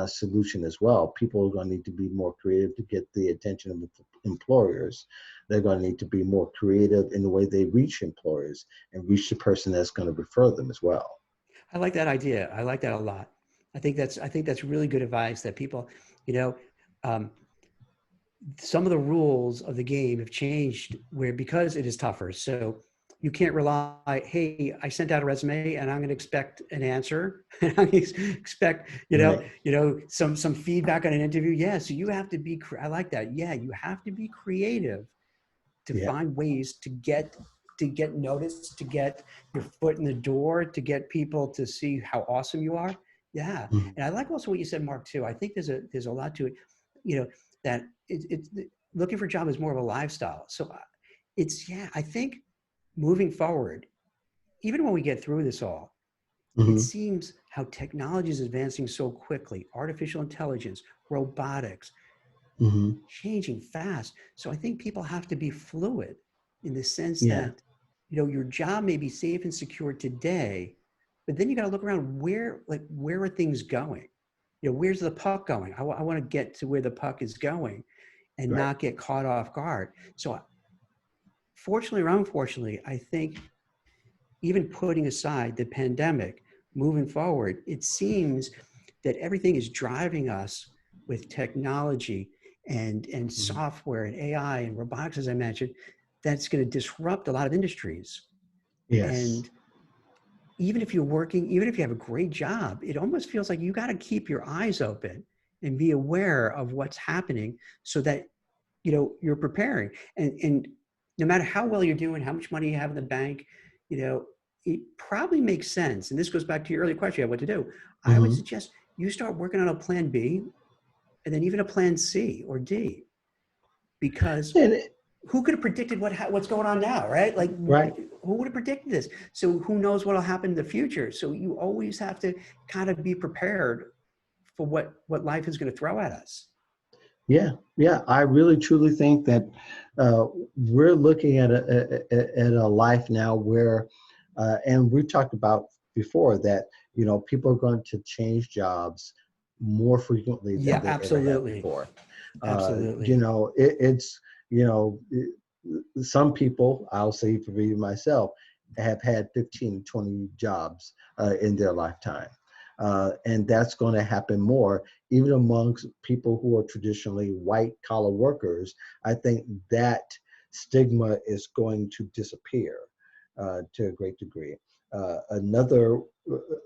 solution as well. People are going to need to be more creative to get the attention of employers. They're going to need to be more creative in the way they reach employers and reach the person that's going to refer them as well. I like that idea. I like that a lot. I think that's really good advice that people, you know, um, some of the rules of the game have changed where because it is tougher. So you can't rely, hey, I sent out a resume and I'm going to expect an answer. And I'm going to expect, Right. some feedback on an interview. Yeah. So you have to be, I like that. Yeah. You have to be creative to Yeah. find ways to get noticed, to get your foot in the door, to get people to see how awesome you are. Yeah. Mhm. And I like also what you said, Mark, too. I think there's a lot to it, that it's looking for a job is more of a lifestyle. So yeah, I think moving forward, even when we get through this all, it Mhm. seems how technology is advancing so quickly, artificial intelligence, robotics, Mhm. changing fast. So I think people have to be fluid in the sense Yeah. that, your job may be safe and secure today, but then you got to look around where are things going? Where's the puck going? I want to get to where the puck is going and Right. not get caught off guard. So fortunately or unfortunately, I think even putting aside the pandemic, moving forward, it seems that everything is driving us with technology and Mhm. software and AI and robotics, as I mentioned, that's going to disrupt a lot of industries. Yes. And even if you're working, even if you have a great job, it almost feels like you got to keep your eyes open and be aware of what's happening so that you're preparing. And no matter how well you're doing, how much money you have in the bank, it probably makes sense. And this goes back to your earlier question, what to do. I would Mhm. suggest you start working on a plan B and then even a plan C or D, because And who could have predicted what's going on now, right? Like, right. who would have predicted this? So who knows what will happen in the future? So you always have to kind of be prepared for what life is going to throw at us. Yeah. Yeah. I really truly think that uh, we're looking at a life now where, and we've talked about before that, people are going to change jobs more frequently than Yeah, they ever have absolutely. before. Absolutely. It's, you know, some people, I'll say for me myself, have had 15, 20 jobs in their lifetime. And that's going to happen more, even amongst people who are traditionally white collar workers. I think that stigma is going to disappear to a great degree. Another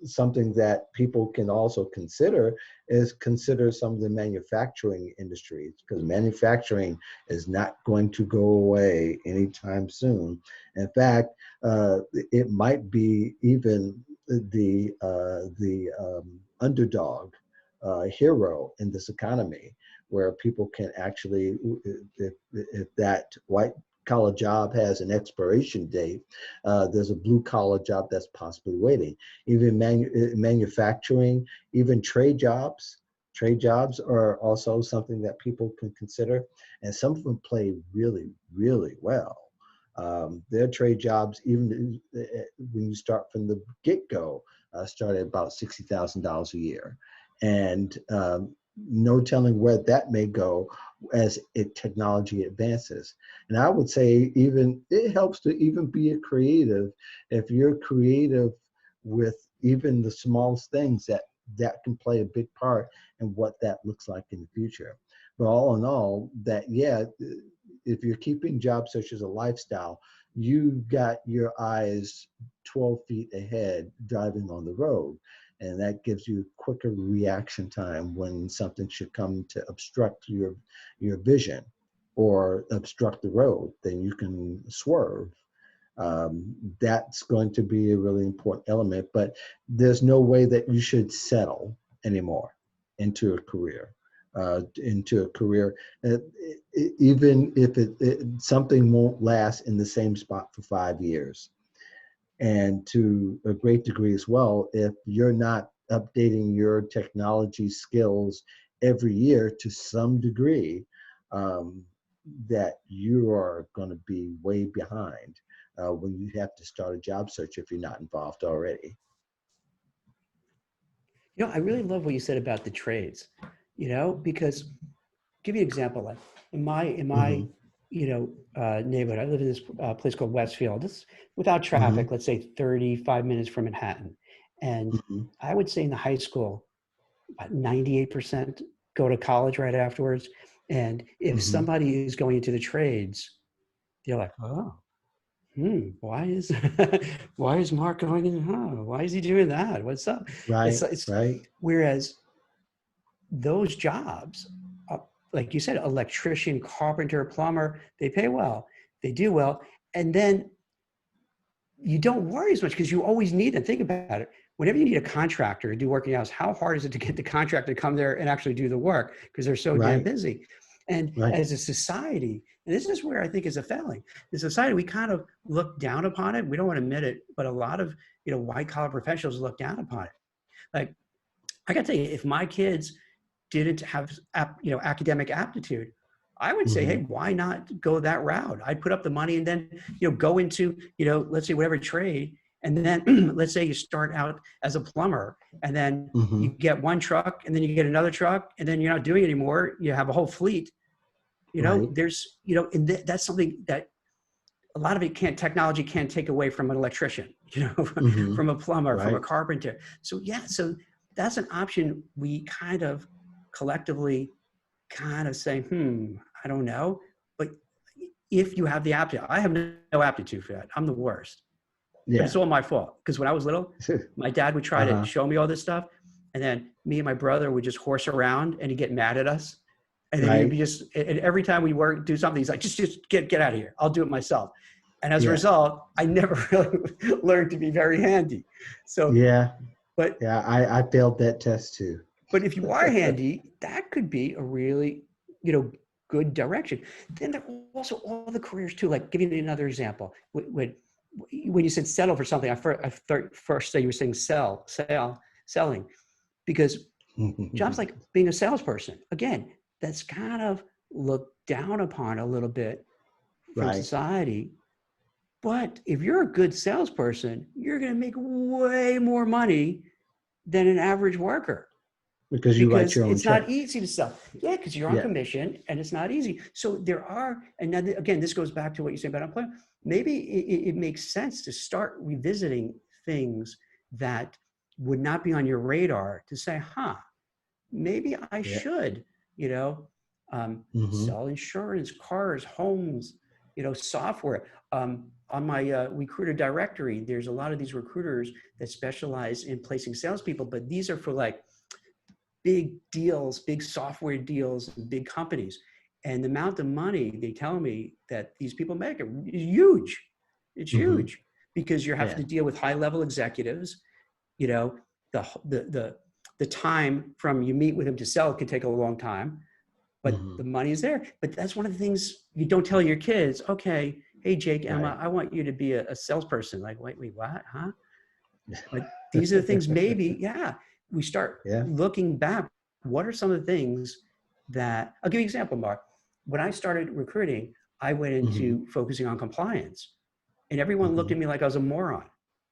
something that people can also consider some of the manufacturing industries, because manufacturing is not going to go away anytime soon. In fact, it might be even the underdog hero in this economy, where people can actually, if that white collar job has an expiration date, there's a blue collar job that's possibly waiting. Even manufacturing, even trade jobs. Trade jobs are also something that people can consider, and some of them play really, really well. Their trade jobs, even when you start from the get-go, start at about $60,000 a year. And no telling where that may go as technology advances. And I would say even it helps to even be a creative. If you're creative with even the smallest things, that can play a big part in what that looks like in the future. But all in all, that yeah, if you're keeping job search as a lifestyle, you've got your eyes 12 feet ahead driving on the road. And that gives you quicker reaction time when something should come to obstruct your vision or obstruct the road. Then you can swerve. That's going to be a really important element. But there's no way that you should settle anymore into a career. Uh, even if something won't last in the same spot for 5 years. And to a great degree as well, if you're not updating your technology skills every year to some degree, um, that you are going to be way behind when you have to start a job search if you're not involved already. I really love what you said about the trades, because give you an example. Like in my Hmm. neighborhood, I live in this place called Westfield. It's without Hmm. traffic, let's say 35 minutes from Manhattan. And Hmm. I would say in the high school, about 98% go to college right afterwards. And if Hmm. somebody is going into the trades, they're like, oh, why is why is Mark going in? Huh, why is he doing that? What's up? It's Right, it's right, whereas those jobs, uh, like you said, electrician, carpenter, plumber, they pay well, they do well, and then you don't worry as much because you always need them. Think about it. Whenever you need a contractor to do work in your house, how hard is it to get the contractor to come there and actually do the work because they're so damn right, busy? And right. as a society, and this is where I think is a failing. The society, we kind of look down upon it. We don't want to admit it, but a lot of white collar professionals look down upon it. Like I got to tell you, if my kids didn't have academic aptitude, I would say, hey, Hmm. why not go that route? I'd put up the money and then go into let's say whatever trade, and then let's say you start out as a plumber, and then Hmm. you get one truck, and then you get another truck, and then you're not doing it anymore. You have a whole fleet. Right. There's and that's something that a lot of it technology can't take away from an electrician, Hmm. from a plumber, from a Right. carpenter. So yeah, so that's an option we kind of collectively kind of say, I don't know. But if you have the aptitude, I have no aptitude for that. I'm the worst. But it's Yeah. all my fault. Because when I was little, my dad would try to Uh-huh. show me all this stuff. And then me and my brother would just horse around and he'd get mad at us. And then he'd Right. be and every time we do something, he's like, just get out of here. I'll do it myself. And as a Yeah. result, I never really learned to be very handy. So, Yeah. but Yeah. I failed that test too. But if you are handy, that could be a really, good direction. Then there are also all the careers too. Like giving you another example, when you said settle for something, I first say you were saying selling, because jobs like being a salesperson, again, that's kind of looked down upon a little bit from Right. society. But if you're a good salesperson, you're going to make way more money than an average worker Because you write because your own it's not checks. easy to sell. Yeah, because you're on Yeah. commission and it's not easy. So there are, and then again, this goes back to what you say about unemployment. Maybe it makes sense to start revisiting things that would not be on your radar to say, maybe I Yeah. should, you know, Hmm. sell insurance, cars, homes, software. On my recruiter directory, there's a lot of these recruiters that specialize in placing salespeople, but these are for like big deals, big software deals, big companies. And the amount of money they tell me that these people make is huge. It's Hmm. huge because you're having Yeah. to deal with high level executives. You know, the, the, the, the time from you meet with them to sell can take a long time, but Hmm. the money is there. But that's one of the things you don't tell your kids. Okay, hey, Jake, Right. Emma, I want you to be a salesperson. Like, wait, what? Huh? But these are the things maybe, yeah, we start Yeah. looking back. What are some of the things that, I'll give you an example, Mark. When I started recruiting, I went Hmm. into focusing on compliance. And everyone looked Hmm. at me like I was a moron.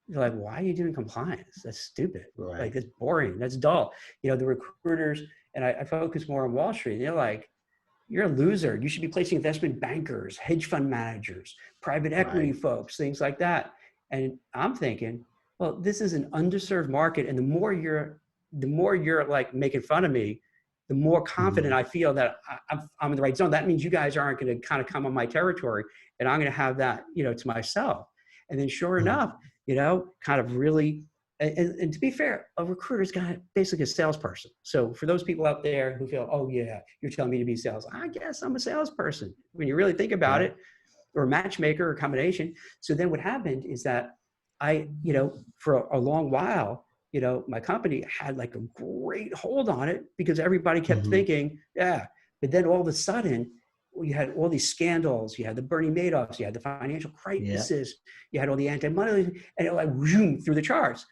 They're like, why are you doing compliance? That's stupid. Like, Right. that's boring. That's dull. The recruiters, and I focus more on Wall Street. And they're like, you're a loser. You should be placing investment bankers, hedge fund managers, private equity Right. folks, things like that. And I'm thinking, well, this is an underserved market. And the more you're like making fun of me, the more confident Hmm. I feel that I'm in the right zone. That means you guys aren't going to kind of come on my territory, and I'm going to have that, to myself. And then sure Hmm. enough, kind of really, and to be fair, a recruiter's got basically a salesperson. So for those people out there who feel, oh yeah, you're telling me to be sales, I guess I'm a salesperson. When you really think about Yeah. it, or a matchmaker or combination. So then what happened is that for a long while, my company had like a great hold on it because everybody kept Hmm. thinking, yeah. But then all of a sudden, you had all these scandals. You had the Bernie Madoffs. You had the financial Yeah. crisis. You had all the anti-money, and it like whoom, through the charts.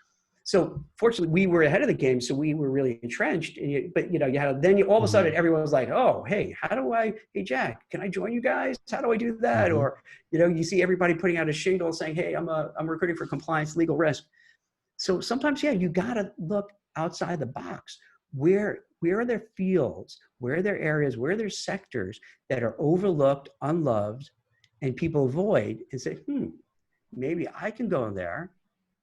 So fortunately, we were ahead of the game, so we were really entrenched. But you had then all of a sudden Hmm. everyone was like, "Oh, hey, how do I? Hey, Jack, can I join you guys? How do I do that?" Hmm. Or you see everybody putting out a shingle saying, "Hey, I'm recruiting for compliance, legal risk." So sometimes, yeah, you got to look outside the box. Where are there fields? Where are there areas? Where are there sectors that are overlooked, unloved, and people avoid? And say, maybe I can go in there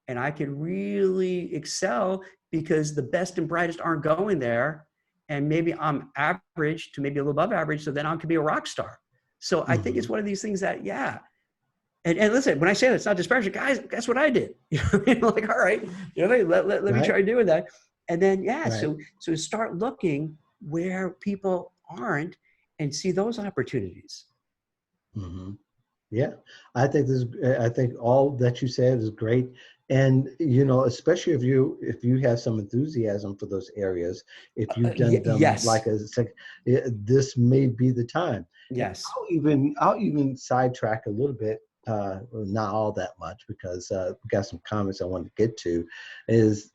and I could really excel because the best and brightest aren't going there. And maybe I'm average to maybe a little above average. So then I could be a rock star. So I think it's Hmm. one of these things that, yeah. And listen, when I say that, it's not disparaging, guys, that's what I did. Like, all right, let me Right. try doing that. And then, yeah, Right. so start looking where people aren't and see those opportunities. Hmm. Yeah, I think all that you said is great, and especially if you have some enthusiasm for those areas, if you've done them Yes. like a sec, this may be the time. And Yes. I'll even sidetrack a little bit, well, not all that much because we got some comments I want to get to. Is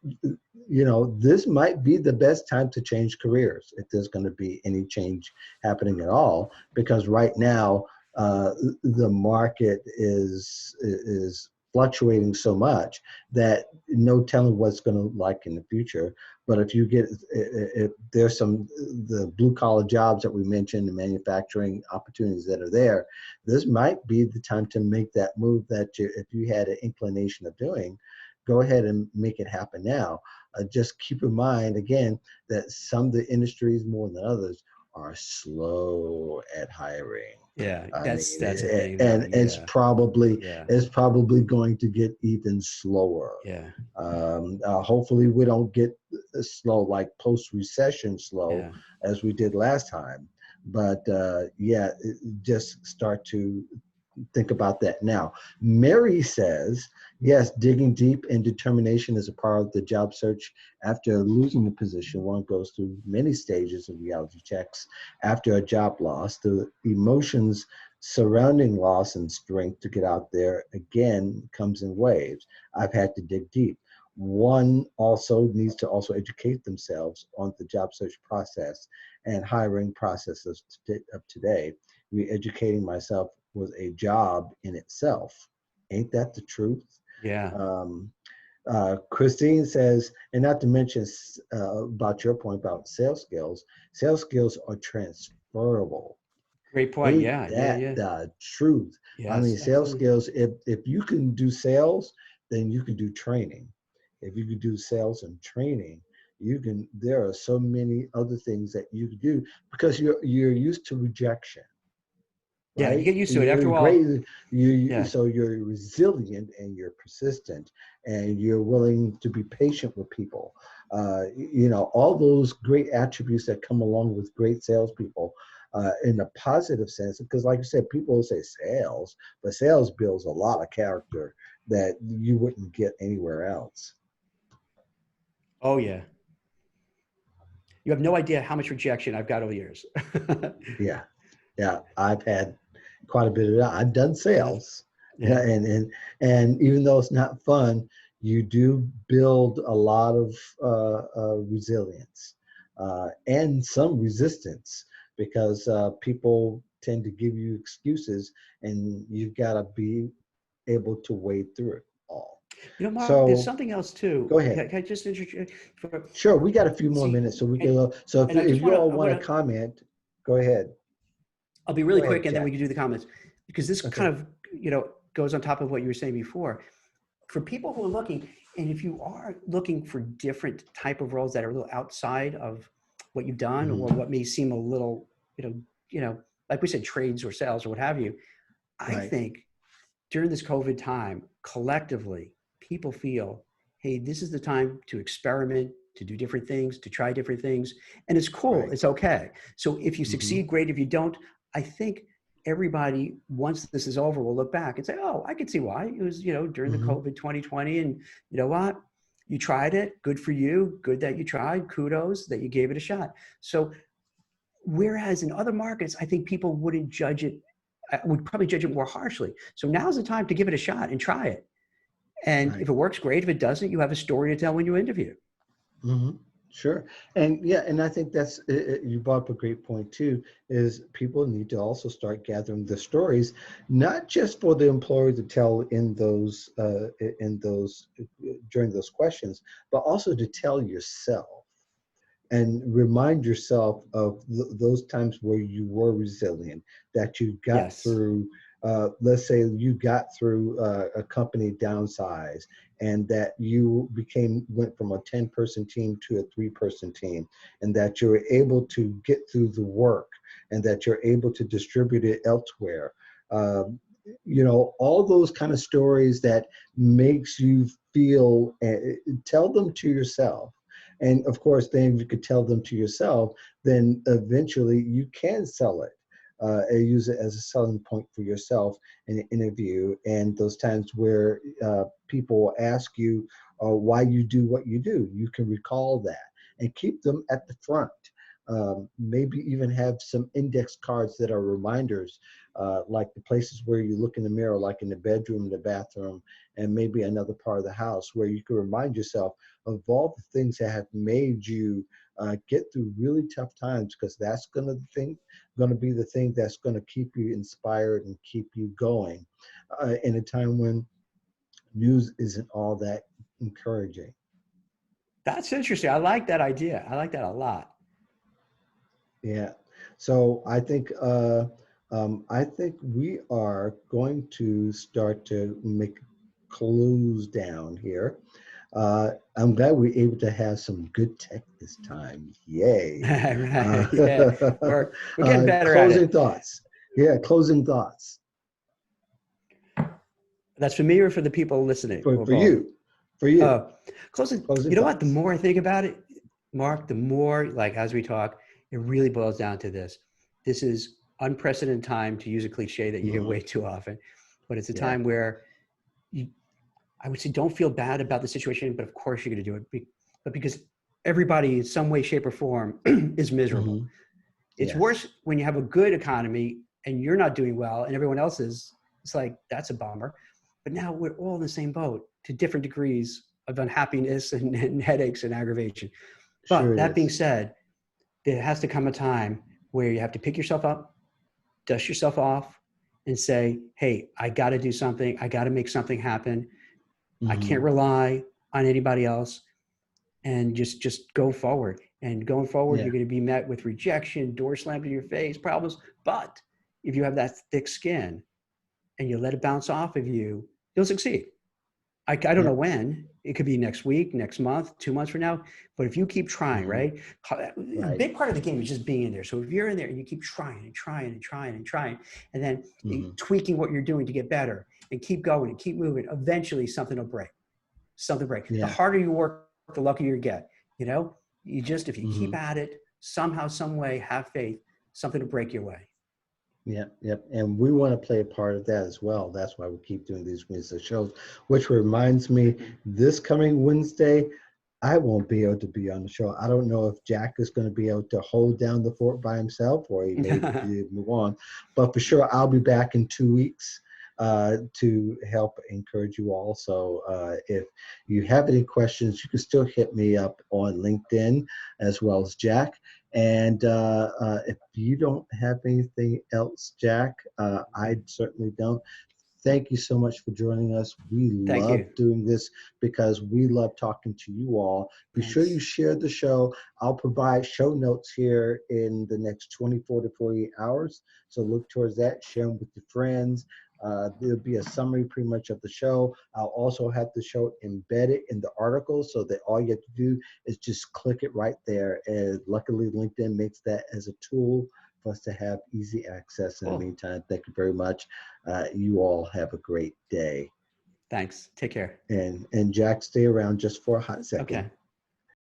this might be the best time to change careers if there's going to be any change happening at all, because right now the market is fluctuating so much that no telling what's going to like in the future. But if there's some the blue collar jobs that we mentioned, the manufacturing opportunities that are there, this might be the time to make that move that if you had an inclination of doing, go ahead and make it happen now. Just keep in mind again that some of the industries more than others are slow at hiring. Yeah. I That's mean, that's a thing and that, yeah. Yeah. it's probably going to get even slower. Yeah. Hopefully, we don't get slow like post-recession slow Yeah. as we did last time. But yeah, just start to think about that now. Mary says, yes, digging deep and determination is a part of the job search. After losing the position, one goes through many stages of reality checks. After a job loss, the emotions surrounding loss and strength to get out there again comes in waves. I've had to dig deep. One also needs to also educate themselves on the job search process and hiring processes of today. Re-educating myself was a job in itself. Ain't that the truth? Yeah. Um, Christine says, and not to mention about your point about sales skills are transferable. Great point. Ain't Yeah. Yeah. that Yeah. the truth? I mean, Yes, sales absolutely. skills, if you can do sales, then you can do training. If you can do sales and training, there are so many other things that you can do because you're used to rejection, Yeah. You right? get used to it after You're a great. while. Yeah. So you're resilient and you're persistent and you're willing to be patient with people. All those great attributes that come along with great salespeople. In a positive sense, because like you said, people say sales, but sales builds a lot of character that you wouldn't get anywhere else. Oh, yeah. You have no idea how much rejection I've got over the years. Yeah, yeah, I've had quite a bit of that. I've done Yeah. sales, yeah, Yeah. and even though it's not fun, you do build a lot of resilience and some resistance because people tend to give you excuses, and you've got to be able to wade through it all. You know, Mark, there's So something else too. go ahead. Can I just introduce for, Sure, we got a few more see, minutes, so we and, can. So and I if just you want to, all want to comment, go ahead. I'll be Go really quick ahead, and then we Jack. can do the comments because this kind Okay. of, you know, goes on top of what you were saying before. For people who are looking, and if you are looking for different type of roles that are a little outside of what you've done or Hmm. what may seem a little, you know, like we said, trades or sales or what have you, I Right. think during this COVID time, collectively, people feel, hey, this is the time to experiment, to do different things, to try different things. And it's cool, Right. it's okay. So if you Hmm. succeed, great. If you don't, I think everybody, once this is over, will look back and say, oh, I can see why. It was, during the Hmm. COVID 2020. And you know what? You tried it. Good for you. Good that you tried. Kudos that you gave it a shot. So whereas in other markets, I think people wouldn't judge it, would probably judge it more harshly. So now's the time to give it a shot and try it. And Right. if it works, great. If it doesn't, you have a story to tell when you interview. Hmm. Sure. And yeah, and I think that's you brought up a great point too. Is people need to also start gathering the stories, not just for the employer to tell in those during those questions, but also to tell yourself and remind yourself of those times where you were resilient, that you got Yes. through, let's say you got through a company downsize and that you went from a 10-person team to a 3-person team, and that you're able to get through the work and that you're able to distribute it elsewhere. All those kind of stories that makes you feel, tell them to yourself. And of course, then you could tell them to yourself, then eventually you can sell it, and use it as a selling point for yourself in an interview. And those times where people ask you why you do what you do, you can recall that and keep them at the front. Maybe even have some index cards that are reminders, like the places where you look in the mirror, like in the bedroom, the bathroom, and maybe another part of the house, where you can remind yourself of all the things that have made you get through really tough times, because that's going to be the thing that's going to keep you inspired and keep you going in a time when news isn't all that encouraging. That's interesting. I like that idea. I like that a lot. Yeah. So I think we are going to start to make close down here. I'm glad we're able to have some good tech this time. Yay. Right. Yeah. We're getting better at Closing it. thoughts. Yeah, closing thoughts That's familiar for the people listening for, or for both. you. For you. Uh, Closing, Closing you know what? The thoughts. more I think about it, Mark, the more, like, as we talk, it really boils down to this. This is unprecedented time, to use a cliche that you hear Hmm. way too often, but it's a Yeah. time where you, I would say, don't feel bad about the situation, but of course you're going to do it. But because everybody in some way, shape, or form is miserable. Hmm. It's Yes. worse when you have a good economy and you're not doing well and everyone else is. It's like, that's a bummer. But now we're all in the same boat to different degrees of unhappiness and headaches and aggravation. Sure But it that being is. said, there has to come a time where you have to pick yourself up, dust yourself off, and say, hey, I got to do something. I got to make something happen. I can't Hmm. rely on anybody else, and just go forward. And going forward, Yeah. you're going to be met with rejection, door slammed in your face, problems. But if you have that thick skin and you let it bounce off of you, you'll succeed. I don't Yeah. know when. It could be next week, next month, 2 months from now. But if you keep trying, Hmm. right? A Right. big part of the game is just being in there. So if you're in there and you keep trying and trying and trying and trying, and then Hmm. tweaking what you're doing to get better and keep going and keep moving, eventually something will break. Something break. The Yeah. harder you work, the luckier you get. You know, if you keep Hmm. at it, somehow, some way, have faith, something will break your way. Yep, yep. And we want to play a part of that as well. That's why we keep doing these Wednesday shows, which reminds me, this coming Wednesday, I won't be able to be on the show. I don't know if Jack is going to be able to hold down the fort by himself, or he may move on. But for sure, I'll be back in 2 weeks to help encourage you all. So if you have any questions, you can still hit me up on LinkedIn as well as Jack. And if you don't have anything else, Jack, I certainly don't. thank you so much for joining us. We Thank love you. doing this because we love talking to you all. Be sure you Thanks. share the show. I'll provide show notes here in the next 24 to 48 hours. So look towards that, share them with your friends. There'll be a summary pretty much of the show. I'll also have the show embedded in the article so that all you have to do is just click it right there. And luckily, LinkedIn makes that as a tool for us to have easy access. In the Cool. meantime, thank you very much. You all have a great day. Thanks. Take care. And Jack, stay around just for a hot second. Okay.